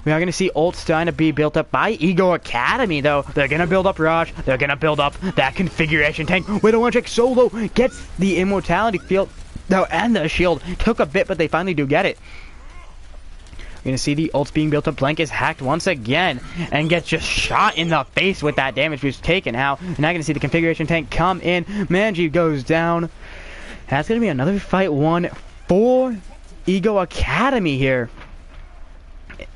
We are going to see ults starting to be built up by Ego Academy, though. They're going to build up Raj. They're going to build up that configuration tank. Widow One Check solo gets the immortality field, though, and the shield. Took a bit, but they finally do get it. We're going to see the ults being built up. Blank is hacked once again and gets just shot in the face with that damage was taken out. And now going to see the configuration tank come in. Manji goes down. That's going to be another fight 1 for Ego Academy here.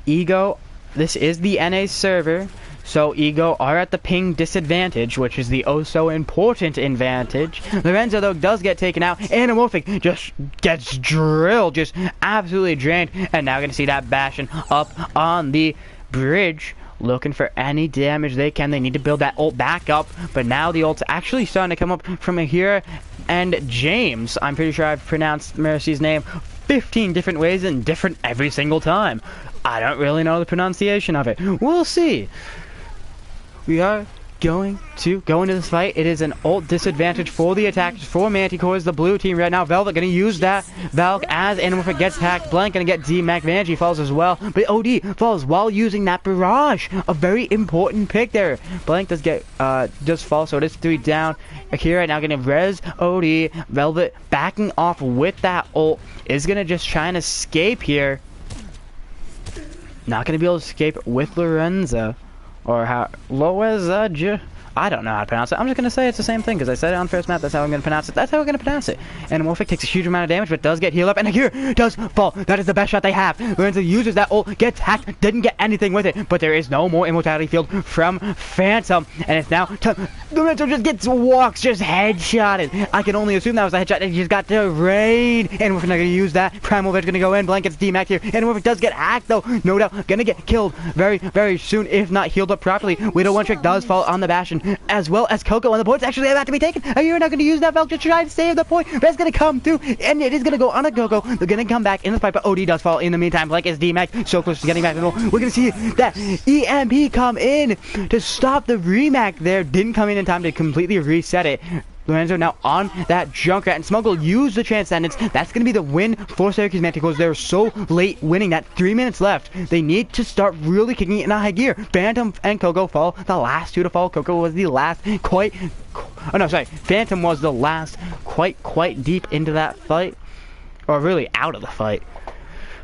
Ego, this is the NA server, so Ego are at the ping disadvantage, which is the oh so important advantage. Lorenzo, though, does get taken out. Anamorphic just gets drilled, just absolutely drained. And now going to see that Bastion up on the bridge, looking for any damage they can. They need to build that ult back up, but now the ult's actually starting to come up from here. And James, I'm pretty sure I've pronounced Mercy's name 15 different ways and different every single time. I don't really know the pronunciation of it. We'll see. We are going to go into this fight. It is an ult disadvantage for the attackers, for Manticores, the blue team right now. Velvet going to use that Valk as Anamorphic gets hacked. Blank going to get DMAC. Manji falls as well, but OD falls while using that barrage. A very important pick there. Blank does get just fall, so it is 3 down. Akira now going to res OD. Velvet backing off with that ult. Is going to just try and escape here. Not going to be able to escape with Lorenzo. Or how... Loezaj? I don't know how to pronounce it. I'm just going to say it's the same thing because I said it on first map. That's how I'm going to pronounce it. That's how we're going to pronounce it. Anamorphic takes a huge amount of damage, but does get healed up. And Akira does fall. That is the best shot they have. Lorenzo uses that ult, gets hacked, didn't get anything with it. But there is no more immortality field from Phantom. And it's now... Lorenzo just walks, just headshotted. I can only assume that was a headshot. And he just got the rain. Anamorphic not going to use that. Primal Ved's going to go in. Blank gets DMAC here. Anamorphic does get hacked, though. No doubt. Going to get killed very, very soon, if not healed up properly. Widow One Trick does fall on the Bastion, as well as Coco, and the point's actually about to be taken. Are you not going to use that Valk to try to save the point? Red's going to come through, and it is going to go on a Coco. They're going to come back in the fight, but OD does fall in the meantime. Blank is DMAC, so close to getting back to normal. We're going to see that EMP come in to stop the remac there. Didn't come in time to completely reset it. Lorenzo now on that Junkrat, and Smuggle used the Transcendence. That's going to be the win for Syracuse Manticores. They're so late winning that 3 minutes left. They need to start really kicking it in a high gear. Phantom and Coco fall, the last two to fall. Coco was the last Phantom was the last quite deep into that fight, or really out of the fight.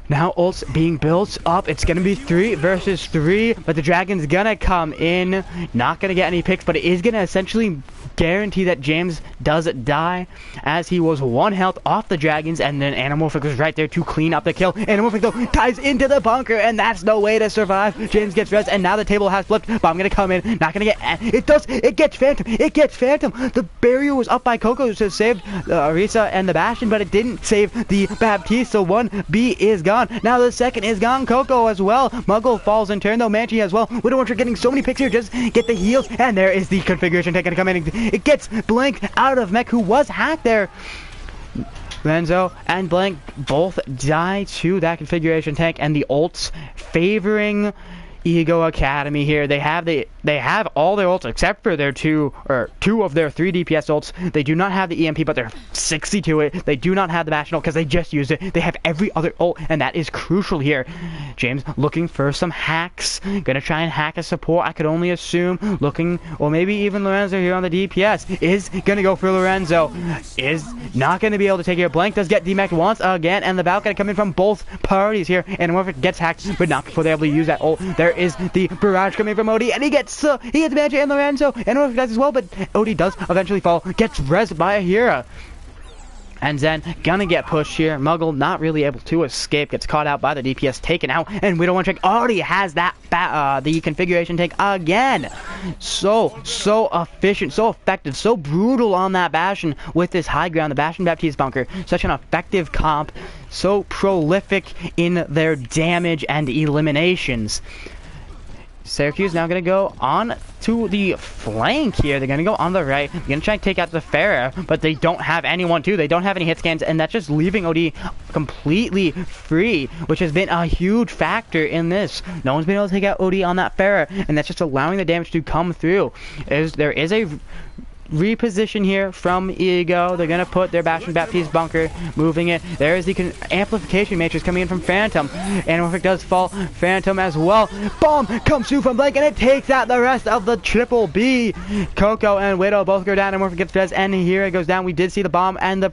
Now ults being built up. It's going to be 3 versus 3, but the Dragon's going to come in. Not going to get any picks, but it is going to essentially guarantee that James does die, as he was 1 health off the Dragons, and then Anamorphic was right there to clean up the kill. Anamorphic though ties into the bunker, and that's no way to survive. James gets res, and now the table has flipped, but I'm going to come in. Not going to get... It gets Phantom. The barrier was up by Coco to save Risa and the Bastion, but it didn't save the Baptiste, so 1B is gone. Now the second is gone. Coco as well. Muggle falls in turn though. Manchi as well. Widowwatcher getting so many picks here. Just get the heals, and there is the configuration tank gonna come in. It gets Blank out of mech, who was hacked there. Renzo and Blank both die to that configuration tank, and the ults favoring Ego Academy here. They have all their ults except for their two of their 3 DPS ults. They do not have the EMP, but they're 60 to it. They do not have the Bastion ult because they just used it. They have every other ult, and that is crucial here. James looking for some hacks. Gonna try and hack a support, I could only assume. Looking, or maybe even Lorenzo here on the DPS. Is gonna go for Lorenzo. Is not gonna be able to take it. Blank does get DMAC'd once again, and the Valk gonna come in from both parties here. And Morphic gets hacked, but not before they're able to use that ult. There is the barrage coming from Odie, and he gets Magic and Lorenzo, and Morphic does as well, but Odie does eventually fall. Gets res by Ahira. And Zen gonna get pushed here. Muggle not really able to escape. Gets caught out by the DPS, taken out. And Widowwatcher already has that the configuration tank again. So efficient, so effective, so brutal on that Bastion with this high ground. The Bastion Baptiste bunker, such an effective comp, so prolific in their damage and eliminations. Syracuse now going to go on to the flank here. They're going to go on the right. They're going to try and take out the Pharah, but they don't have anyone to. They don't have any hit scans, and that's just leaving OD completely free, which has been a huge factor in this. No one's been able to take out OD on that Pharah, and that's just allowing the damage to come through. There is a reposition here from Ego. They're gonna put their Bastion Baptiste bunker, moving it. There is the amplification matrix coming in from Phantom. Anamorphic does fall. Phantom as well. Bomb comes through from Blake, and it takes out the rest of the triple B. Coco and Widow both go down. Anamorphic gets Fez, and here it goes down. We did see the bomb and the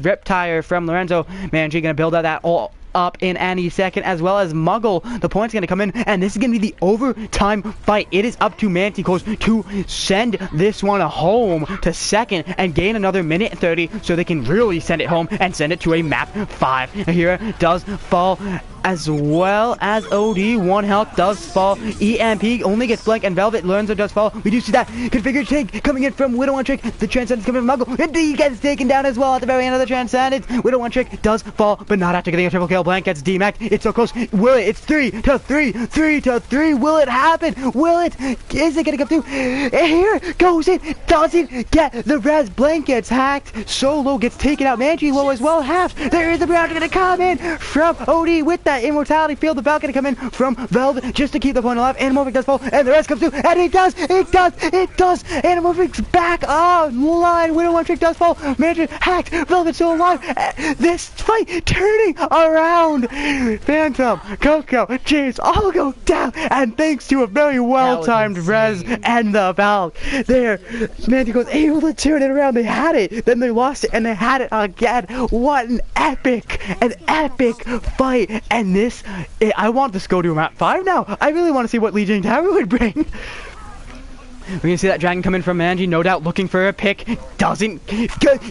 rip tire from Lorenzo. Manji gonna build out that all up in any second, as well as Muggle. The point's going to come in, and this is going to be the overtime fight. It is up to Manticores to send this one home to second and gain another minute and 30 so they can really send it home and send it to a map 5. Here does fall, as well as OD. 1 health does fall. EMP only gets Blank, and Velvet Lorenzo does fall. We do see that configured tank coming in from Widow One Trick. The Transcendence coming from Muggle, and he gets taken down as well at the very end of the Transcendence. Widow One Trick does fall, but not after getting a triple kill. Blank gets DMAC'd. It's so close. Will it? It's 3 to 3. 3 to 3. Will it happen? Will it? Is it gonna come through? And here goes it. Doesn't get the res. Blank gets hacked. Solo gets taken out. Manji low as well. Half. There is the Brown gonna come in from OD with that immortality field. The Falcon coming in from Velvet just to keep the point alive. Anamorphic does fall, and the rest comes through, and it does. Anamorphic's back online. Widow One Trick does fall. Mansion hacked. Velvet still alive. This fight turning around. Phantom, Coco, James all go down, and thanks to a very well-timed res and the Valk, there, Manticores able to turn it around. They had it, then they lost it, and they had it again. What an epic fight. And this, I want this to go to a map 5 now. I really want to see what Legion Tower would bring. We're gonna see that Dragon come in from Manji, no doubt looking for a pick. Doesn't. He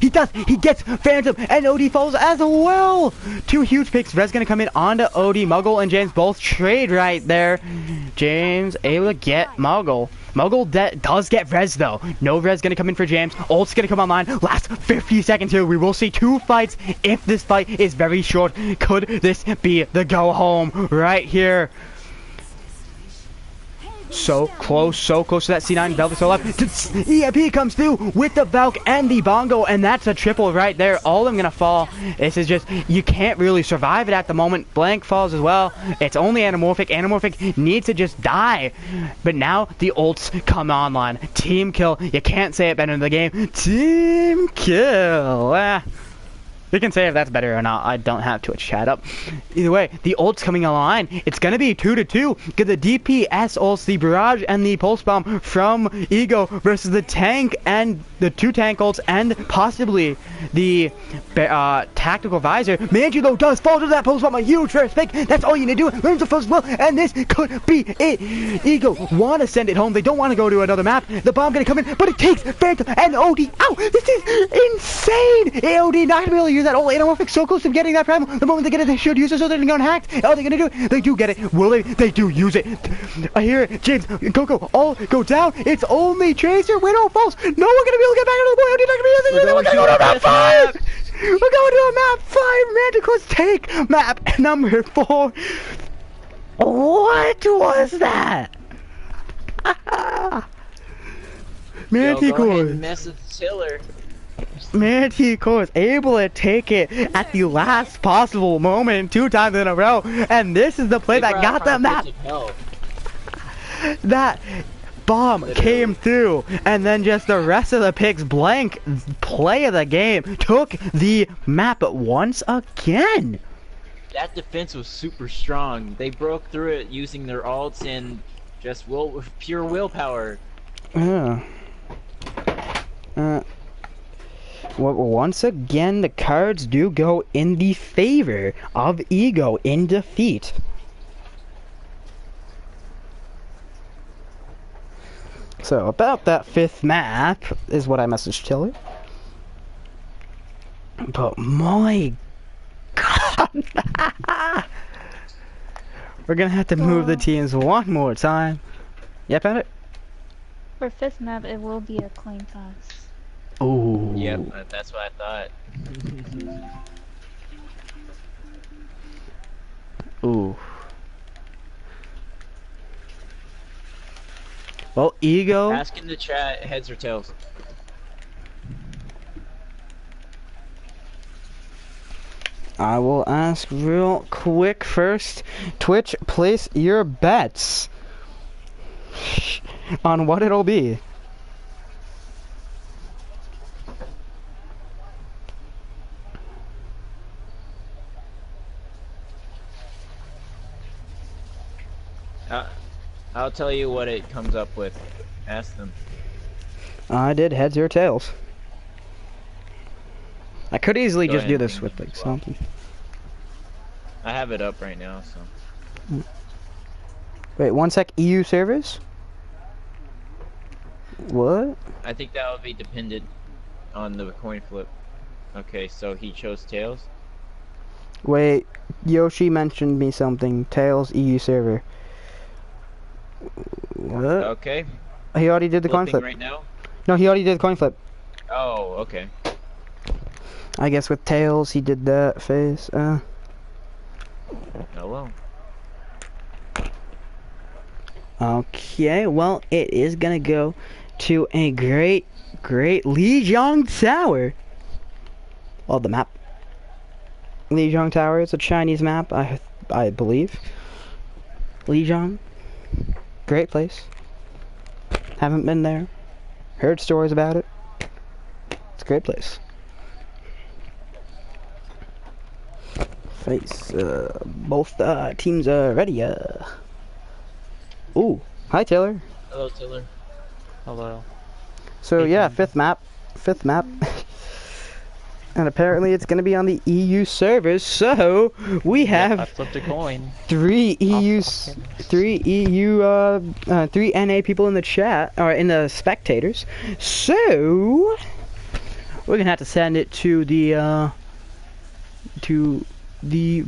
does. He gets Phantom, and OD falls as well. 2 huge picks. Res gonna come in onto OD. Muggle and James both trade right there. James able to get Muggle. Muggle does get res though. No res gonna come in for James. Ult's gonna come online. Last 50 seconds here. We will see 2 fights if this fight is very short. Could this be the go home right here? so close to that C9. Velvet so left. EMP comes through with the Valk and the Bongo, and that's a triple right there. All of them gonna fall. This is just, you can't really survive it at the moment. Blank falls as well. It's only Anamorphic. Anamorphic needs to just die. But now the ults come online. Team kill. You can't say it better in the game. Team kill. You can say if that's better or not. I don't have Twitch chat up. Either way, the ult's coming online. It's gonna be 2-2. Get the DPS ults, the barrage and the pulse bomb from Ego versus the tank and the 2 tank ults and possibly the tactical visor. Manju though does fall to that pulse bomb. A huge first pick. That's all you need to do. Learns the first will, and this could be it. Ego wanna send it home. They don't want to go to another map. The bomb gonna come in, but it takes Phantom and OD. Ow! This is insane. AOD not gonna be able to use that old Anamorphic so close to getting that primal. The moment they get it, they should use it so they're gonna hacked. How are they gonna do it? They do get it. Will they? They do use it. I hear it. James, Coco, all go down. It's only Tracer. Widow falls. No, we're gonna be able to get back into the boy. We're gonna go to map 5. We're going to a map 5. Manticores take map number 4. What was that? Manticores. Mess with Tiller. Manticores able to take it at the last possible moment 2 times in a row, and this is the play that got them that. That bomb came through, and then just the rest of the picks. Blank play of the game took the map once again. That defense was super strong. They broke through it using their ults and just pure willpower. Yeah. Well, once again, the cards do go in the favor of Ego in defeat. So, about that 5th map is what I messaged Tilly. But my God! We're gonna have to move the teams one more time. Yep, at it. For 5th map, it will be a coin toss. Ooh. Yep, that's what I thought. Ooh. Well, Ego. Ask in the chat, heads or tails. I will ask real quick first. Twitch, place your bets on what it'll be. I'll tell you what it comes up with. Ask them. I did heads or tails. I could easily Go just ahead do and this ping with them like as well. something. I have it up right now, so. Wait, 1 sec. EU servers? What? I think that would be dependent on the coin flip. Okay, so he chose tails. Wait, Yoshi mentioned me something. Tails EU server. What? Okay. He already did the coin Flipping flip. right now? No, he already did the coin flip. Oh, okay. I guess with Tails, he did that phase. Oh well. Okay, well, it is gonna go to a great Lijiang Tower. Well, the map. Lijiang Tower is a Chinese map, I believe. Lijiang. Great place. Haven't been there. Heard stories about it. It's a great place. Face. Both teams are ready. Ooh. Hi, Taylor. Hello, Tiller. Hello. So yeah, 5th map. And apparently it's gonna be on the EU servers, so we have I flipped a coin. 3 NA people in the chat, or in the spectators. So we're gonna have to send it to the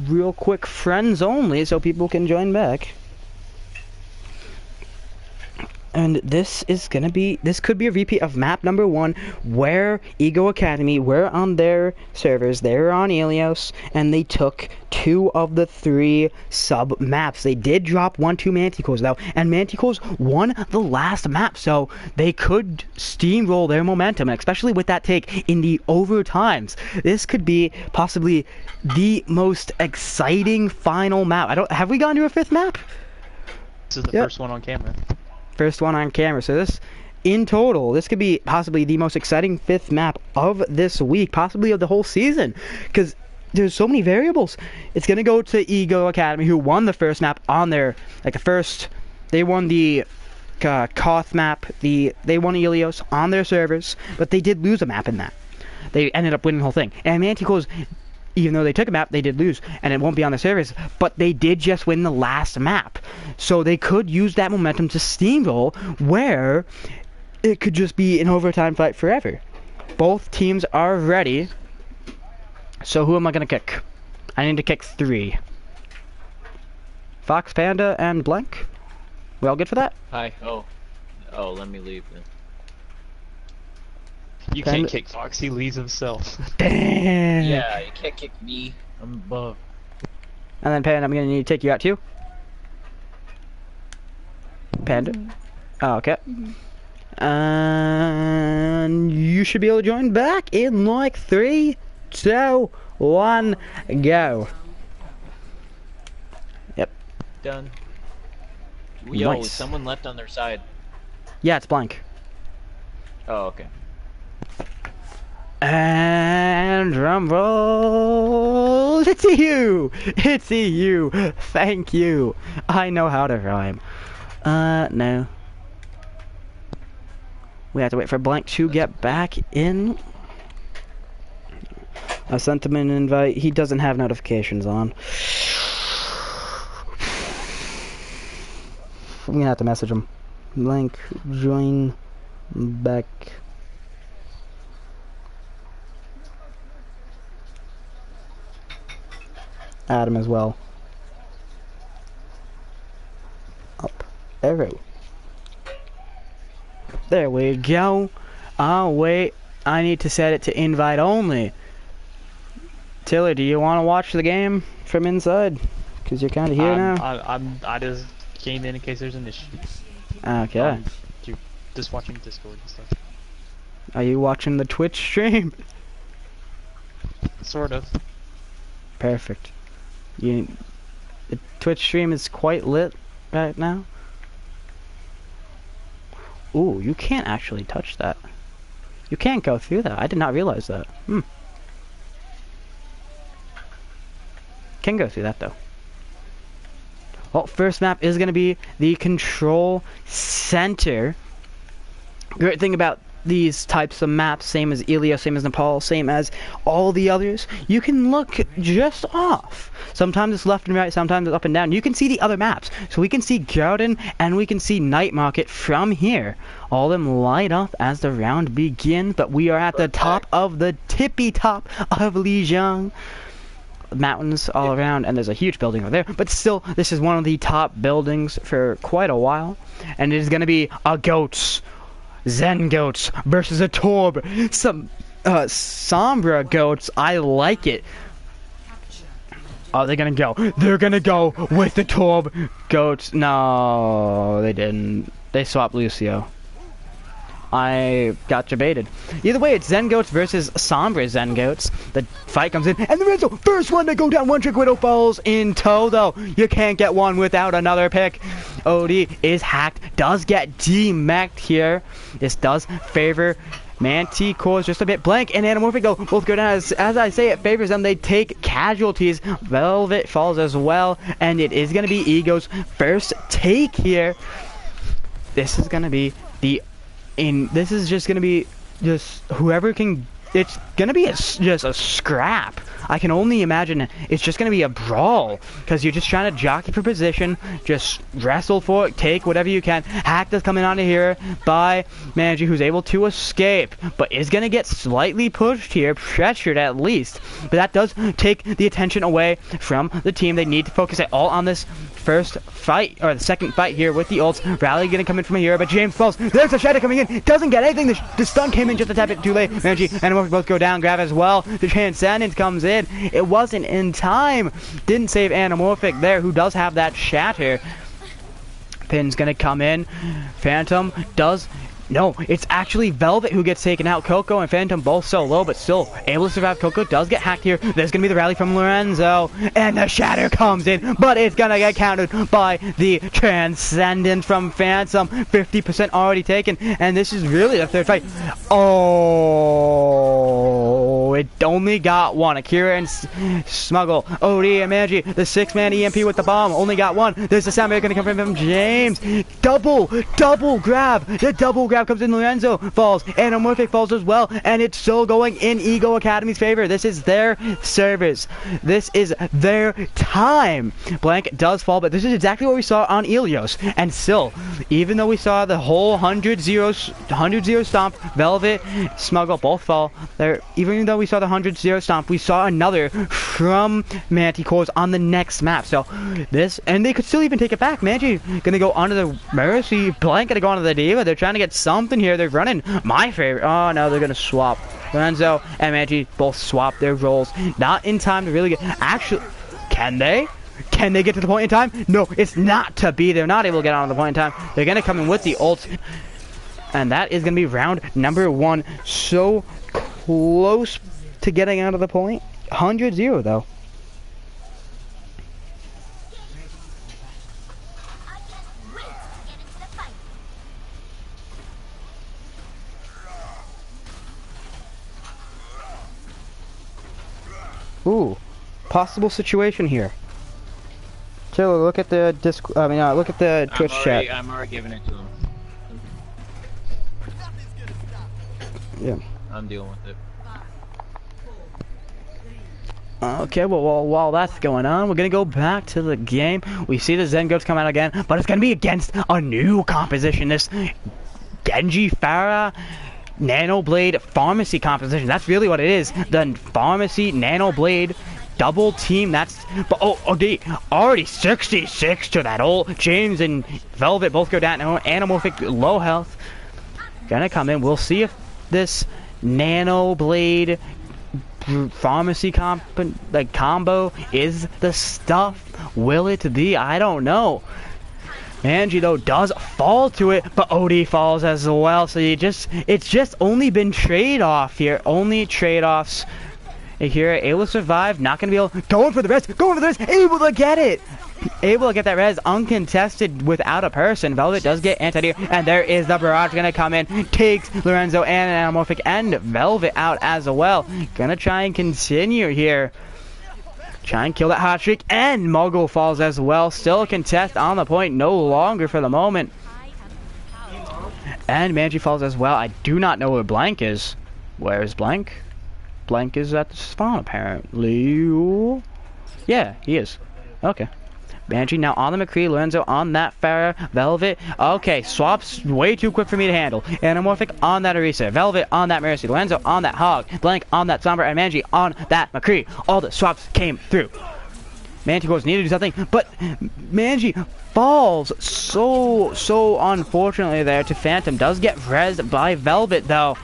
real quick friends only, so people can join back. And this could be a repeat of map number 1, where Ego Academy were on their servers, they were on Ilios, and they took 2 of the 3 sub maps. They did drop 1-2 Manticores though, and Manticores won the last map, so they could steamroll their momentum, especially with that take in the overtimes. This could be possibly the most exciting final map. Have we gone to a 5th map? This is the first one on camera. First one on camera. So this, in total, this could be possibly the most exciting 5th map of this week, possibly of the whole season, because there's so many variables. It's gonna go to Ego Academy, who won the first map on their, they won the Koth map, they won Ilios on their servers, but they did lose a map in that. They ended up winning the whole thing. And Manticores, even though they took a map, they did lose, and it won't be on the servers, but they did just win the last map. So they could use that momentum to steamroll, where it could just be an overtime fight forever. Both teams are ready. So who am I going to kick? I need to kick 3. Fox, Panda, and Blank. We all good for that? Hi. Oh, let me leave then. You can't kick Fox, he leaves himself. Damn. Yeah, you can't kick me. I'm above. And then Panda, I'm gonna need to take you out too. Panda. Oh, okay. And you should be able to join back in like 3, 2, 1, go. Yep. Done. Yo, Nice. someone left on their side. Yeah, it's Blank. Oh, okay. And drum roll. It's you. It's you. Thank you. I know how to rhyme. No. We have to wait for Blank to get back in. I sent him an invite. He doesn't have notifications on. I'm gonna have to message him. Blank, join back. Add him as well. Up arrow. There we go. Oh wait, I need to set it to invite only. Tilly, do you want to watch the game from inside? Cause you're kind of here now. I just came in case there's an issue. Okay. Just watching Discord and stuff. Are you watching the Twitch stream? Sort of. Perfect. The Twitch stream is quite lit right now. Ooh, you can't actually touch that. You can't go through that. I did not realize that. Can go through that though. Well, first map is going to be the control center. Great thing about these types of maps, same as Ilios, same as Nepal, same as all the others, you can look just off. Sometimes it's left and right, sometimes it's up and down. You can see the other maps. So we can see Garden and we can see Night Market from here. All of them light up as the round begins, but we are at the top of the tippy top of Lijiang. Mountains all around, and there's a huge building over there, but still, this is one of the top buildings for quite a while, and it is going to be a goats. Zen goats versus a Torb. Some Sombra goats. I like it. Oh, they're gonna go. They're gonna go with the Torb goats. No, they didn't. They swapped Lucio. I got debated. Either way, it's Zen goats versus Sombra Zen goats. The fight comes in, and the Renzo, first one to go down. One trick widow falls in tow, though. You can't get one without another pick. OD is hacked, does get demeched here. This does favor Manticores just a bit. Blank and Anamorphic both go down. As I say, it favors them. They take casualties. Velvet falls as well, and it is going to be Ego's first take here. This is going to be this is just going to be just whoever can it's gonna be just a scrap. I can only imagine it's just gonna be a brawl because you're just trying to jockey for position, just wrestle for it, take whatever you can. Hack does coming on here by Manji, who's able to escape, but is gonna get slightly pushed here, pressured at least. But that does take the attention away from the team. They need to focus it all on this first fight, or the second fight here with the ults. Rally gonna come in from here, but James falls. There's a shadow coming in. Doesn't get anything. The stun came in just a tad bit too late. Manji and Morph both go down. Grab as well. The Transcendence comes in. It wasn't in time. Didn't save Anamorphic there, who does have that shatter. Pin's gonna come in. Phantom does. No, it's actually Velvet who gets taken out. Coco and Phantom both so low, but still able to survive. Coco does get hacked here. There's going to be the rally from Lorenzo, and the shatter comes in, but it's going to get countered by the Transcendent from Phantom. 50% already taken, and this is really the third fight. Oh, it only got one. Akira and Smuggle. OD and Manji, the 6-man EMP with the bomb, only got one. There's the sound wave going to come from James. Double grab. The double grab comes in. Lorenzo falls. Anamorphic falls as well, and it's still going in Ego Academy's favor. This is their service. This is their time. Blank does fall, but this is exactly what we saw on Ilios. And still, even though we saw the whole 100-0 stomp, Velvet, Smuggle both fall there. Even though we saw the 100-0 stomp, we saw another from Manticores on the next map. So this, and they could still even take it back. Manji gonna go onto the Mercy. Blank gonna go onto the Diva. They're trying to get something here. They're running my favorite. Oh no, they're gonna swap. Lorenzo and Manji both swap their roles. Not in time to really get. Actually, can they? Can they get to the point in time? No, it's not to be. They're not able to get on the point in time. They're gonna come in with the ult, and that is gonna be round number 1. So close to getting out of the point. 100-0 though. Ooh, possible situation here. Chill, look at the look at the Twitch chat. I'm already giving it to him. Yeah. I'm dealing with it. Okay, well, while that's going on, we're gonna go back to the game. We see the Zen Goats come out again, but it's gonna be against a new composition. This Genji Pharah Nano Blade Pharmacy composition. That's really what it is. The Pharmacy Nano Blade double team. That's they already 66 to that ult. James and Velvet both go down. Anamorphic low health. Gonna come in. We'll see if this Nano Blade Pharmacy combo is the stuff. Will it be? I don't know. Manji though does fall to it, but OD falls as well. So it's just only been trade-off here. Only trade-offs here. Able to survive, not gonna be able, going for the res, able to get it. Able to get that res uncontested without a person. Velvet does get anti-air, and there is the barrage gonna come in, takes Lorenzo and Anamorphic and Velvet out as well. Gonna try and continue here. Try and kill that hot streak, and Muggle falls as well. Still a contest on the point, no longer for the moment. And Manji falls as well. I do not know where Blank is. Where is Blank? Blank is at the spawn apparently. Yeah, he is. Okay. Manji now on the McCree, Lorenzo on that Pharah, Velvet. Okay, swaps way too quick for me to handle. Anamorphic on that Orisa, Velvet on that Mercy, Lorenzo on that Hog, Blank on that Sombra, and Manji on that McCree. All the swaps came through. Manticores need to do something, but Manji falls so unfortunately there to Phantom. Does get rezzed by Velvet though.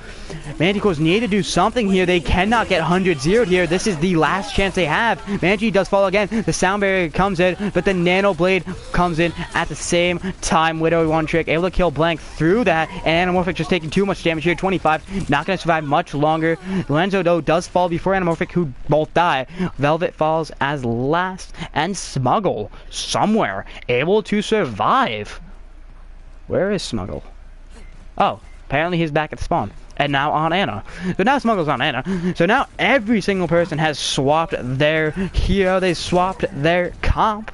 Manticores need to do something here. They cannot get 100-0'd here. This is the last chance they have. Manji does fall again. The sound barrier comes in, but the Nano Blade comes in at the same time. Widow one trick, able to kill Blank through that, and Anamorphic just taking too much damage here. 25, not going to survive much longer. Lorenzo though does fall before Anamorphic, who both die. Velvet falls as last, and Smuggle somewhere able to survive. Where is Smuggle? Oh, apparently he's back at spawn. And now on Ana. So now Smuggle's on Ana. So now every single person has swapped their hero. They swapped their comp.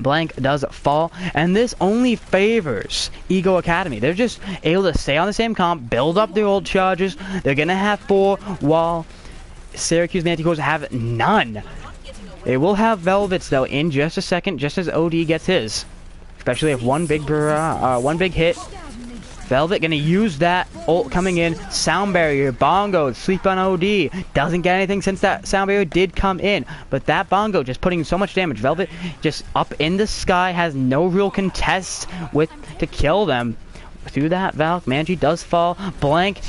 Blank does fall, and this only favors Ego Academy. They're just able to stay on the same comp, build up their old charges. They're gonna have 4, while Syracuse Manticores have none. They will have Velvets though in just a second, just as OD gets his. Especially if one big hit. Velvet gonna use that ult coming in. Sound barrier, bongo, sleep on OD. Doesn't get anything since that sound barrier did come in. But that bongo just putting so much damage. Velvet just up in the sky, has no real contest with to kill them. Through that Valk, Manji does fall. Blank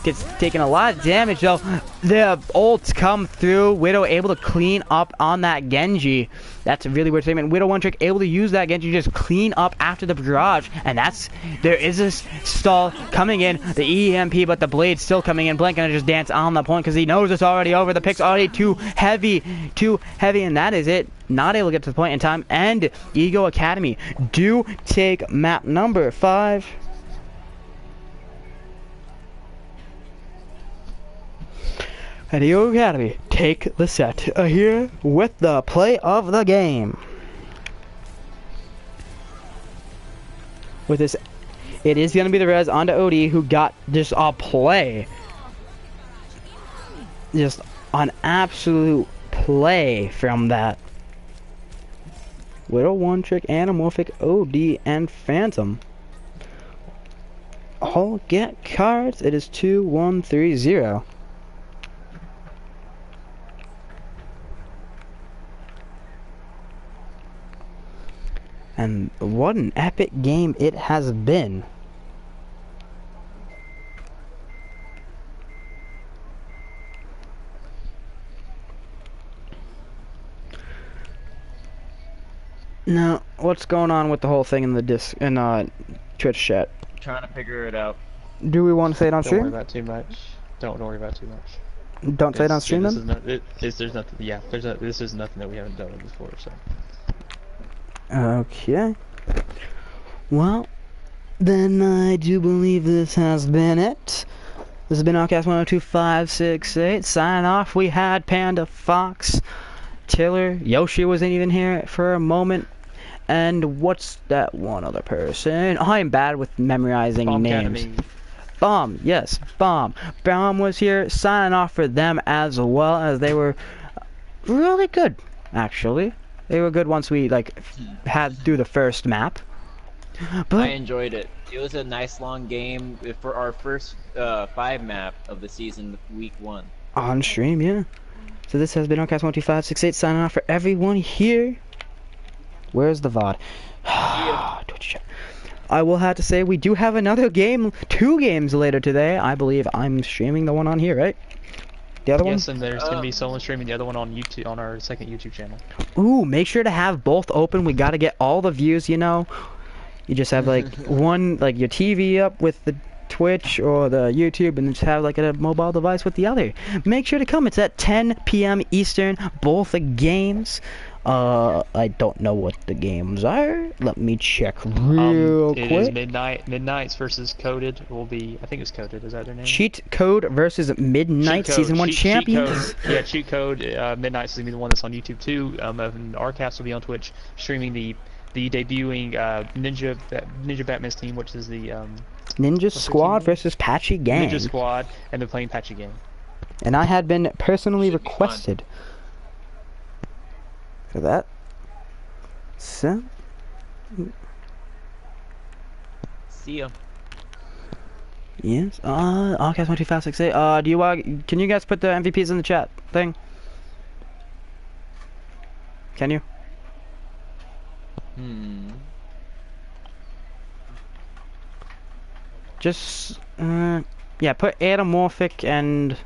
gets taken a lot of damage though. The ults come through. Widow able to clean up on that Genji. That's a really weird statement. Widow one trick able to use that Genji to just clean up after the barrage, and there is a stall coming in. The EMP, but the blade's still coming in. Blank gonna just dance on the point because he knows it's already over. The pick's already too heavy, and that is it. Not able to get to the point in time, and Ego Academy do take map number 5. And Ego Academy take the set here with the play of the game. With this, it is going to be the res onto OD, who got just a play. Just an absolute play from that. Widow one trick, Anamorphic, OD, and Phantom all get cards. It is 2-1-3-0. And what an epic game it has been. Now, what's going on with the whole thing in the Twitch chat? Trying to figure it out. Do we want to say it on stream? Don't worry about too much. Don't worry about too much. Don't say it on stream then? There's nothing. Yeah, this is nothing that we haven't done before. So. Okay. Well, then I do believe this has been it. This has been Rcass 102568. Signing off. We had Panda, Fox, Tiller, Yoshi wasn't even here for a moment. And what's that one other person? I am bad with memorizing names. Academy. Bomb, yes, Bomb. Bomb was here, signing off for them as well, as they were really good, actually. They were good once we had through the first map. But I enjoyed it. It was a nice long game for our first 5 map of the season, week 1. On stream, yeah. So this has been Rcass 12568 signing off for everyone here. Where's the VOD? Twitch chat. I will have to say we do have another game, 2 games later today. I believe I'm streaming the one on here, right? The other one? Yes, and there's gonna be someone streaming the other one on YouTube, on our second YouTube channel. Ooh, make sure to have both open. We gotta get all the views, you know. You just have one, your TV up with the Twitch or the YouTube, and just have a mobile device with the other. Make sure to come. It's at 10 p.m. Eastern, both games. I don't know what the games are. Let me check real quick. It is Midnights versus Coded will be, I think it's Coded, is that their name? Cheat Code versus Midnight Season 1 champions. Cheat Code, Midnights is going to be the one that's on YouTube too. And Rcass will be on Twitch streaming the debuting Ninja Batman's team, which is the Ninja Squad versus Patchy Gang. Ninja Squad, and they're playing Patchy Gang. And I had been personally requested for that. So See ya. yes, Rcass 12568. Can you guys put the MVPs in the chat thing? Can you? Just yeah, put Anamorphic and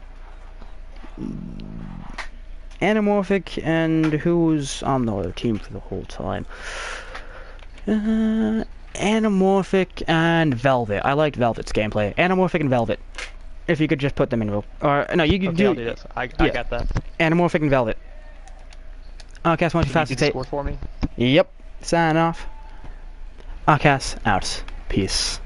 who's on the other team for the whole time. Anamorphic and Velvet. I liked Velvet's gameplay. Anamorphic and Velvet. If you could just put them in, or no, you can Okay, do. I'll do this. I got that. Anamorphic and Velvet. Rcass 12568. Score for me. Yep. Sign off. Rcass out. Peace.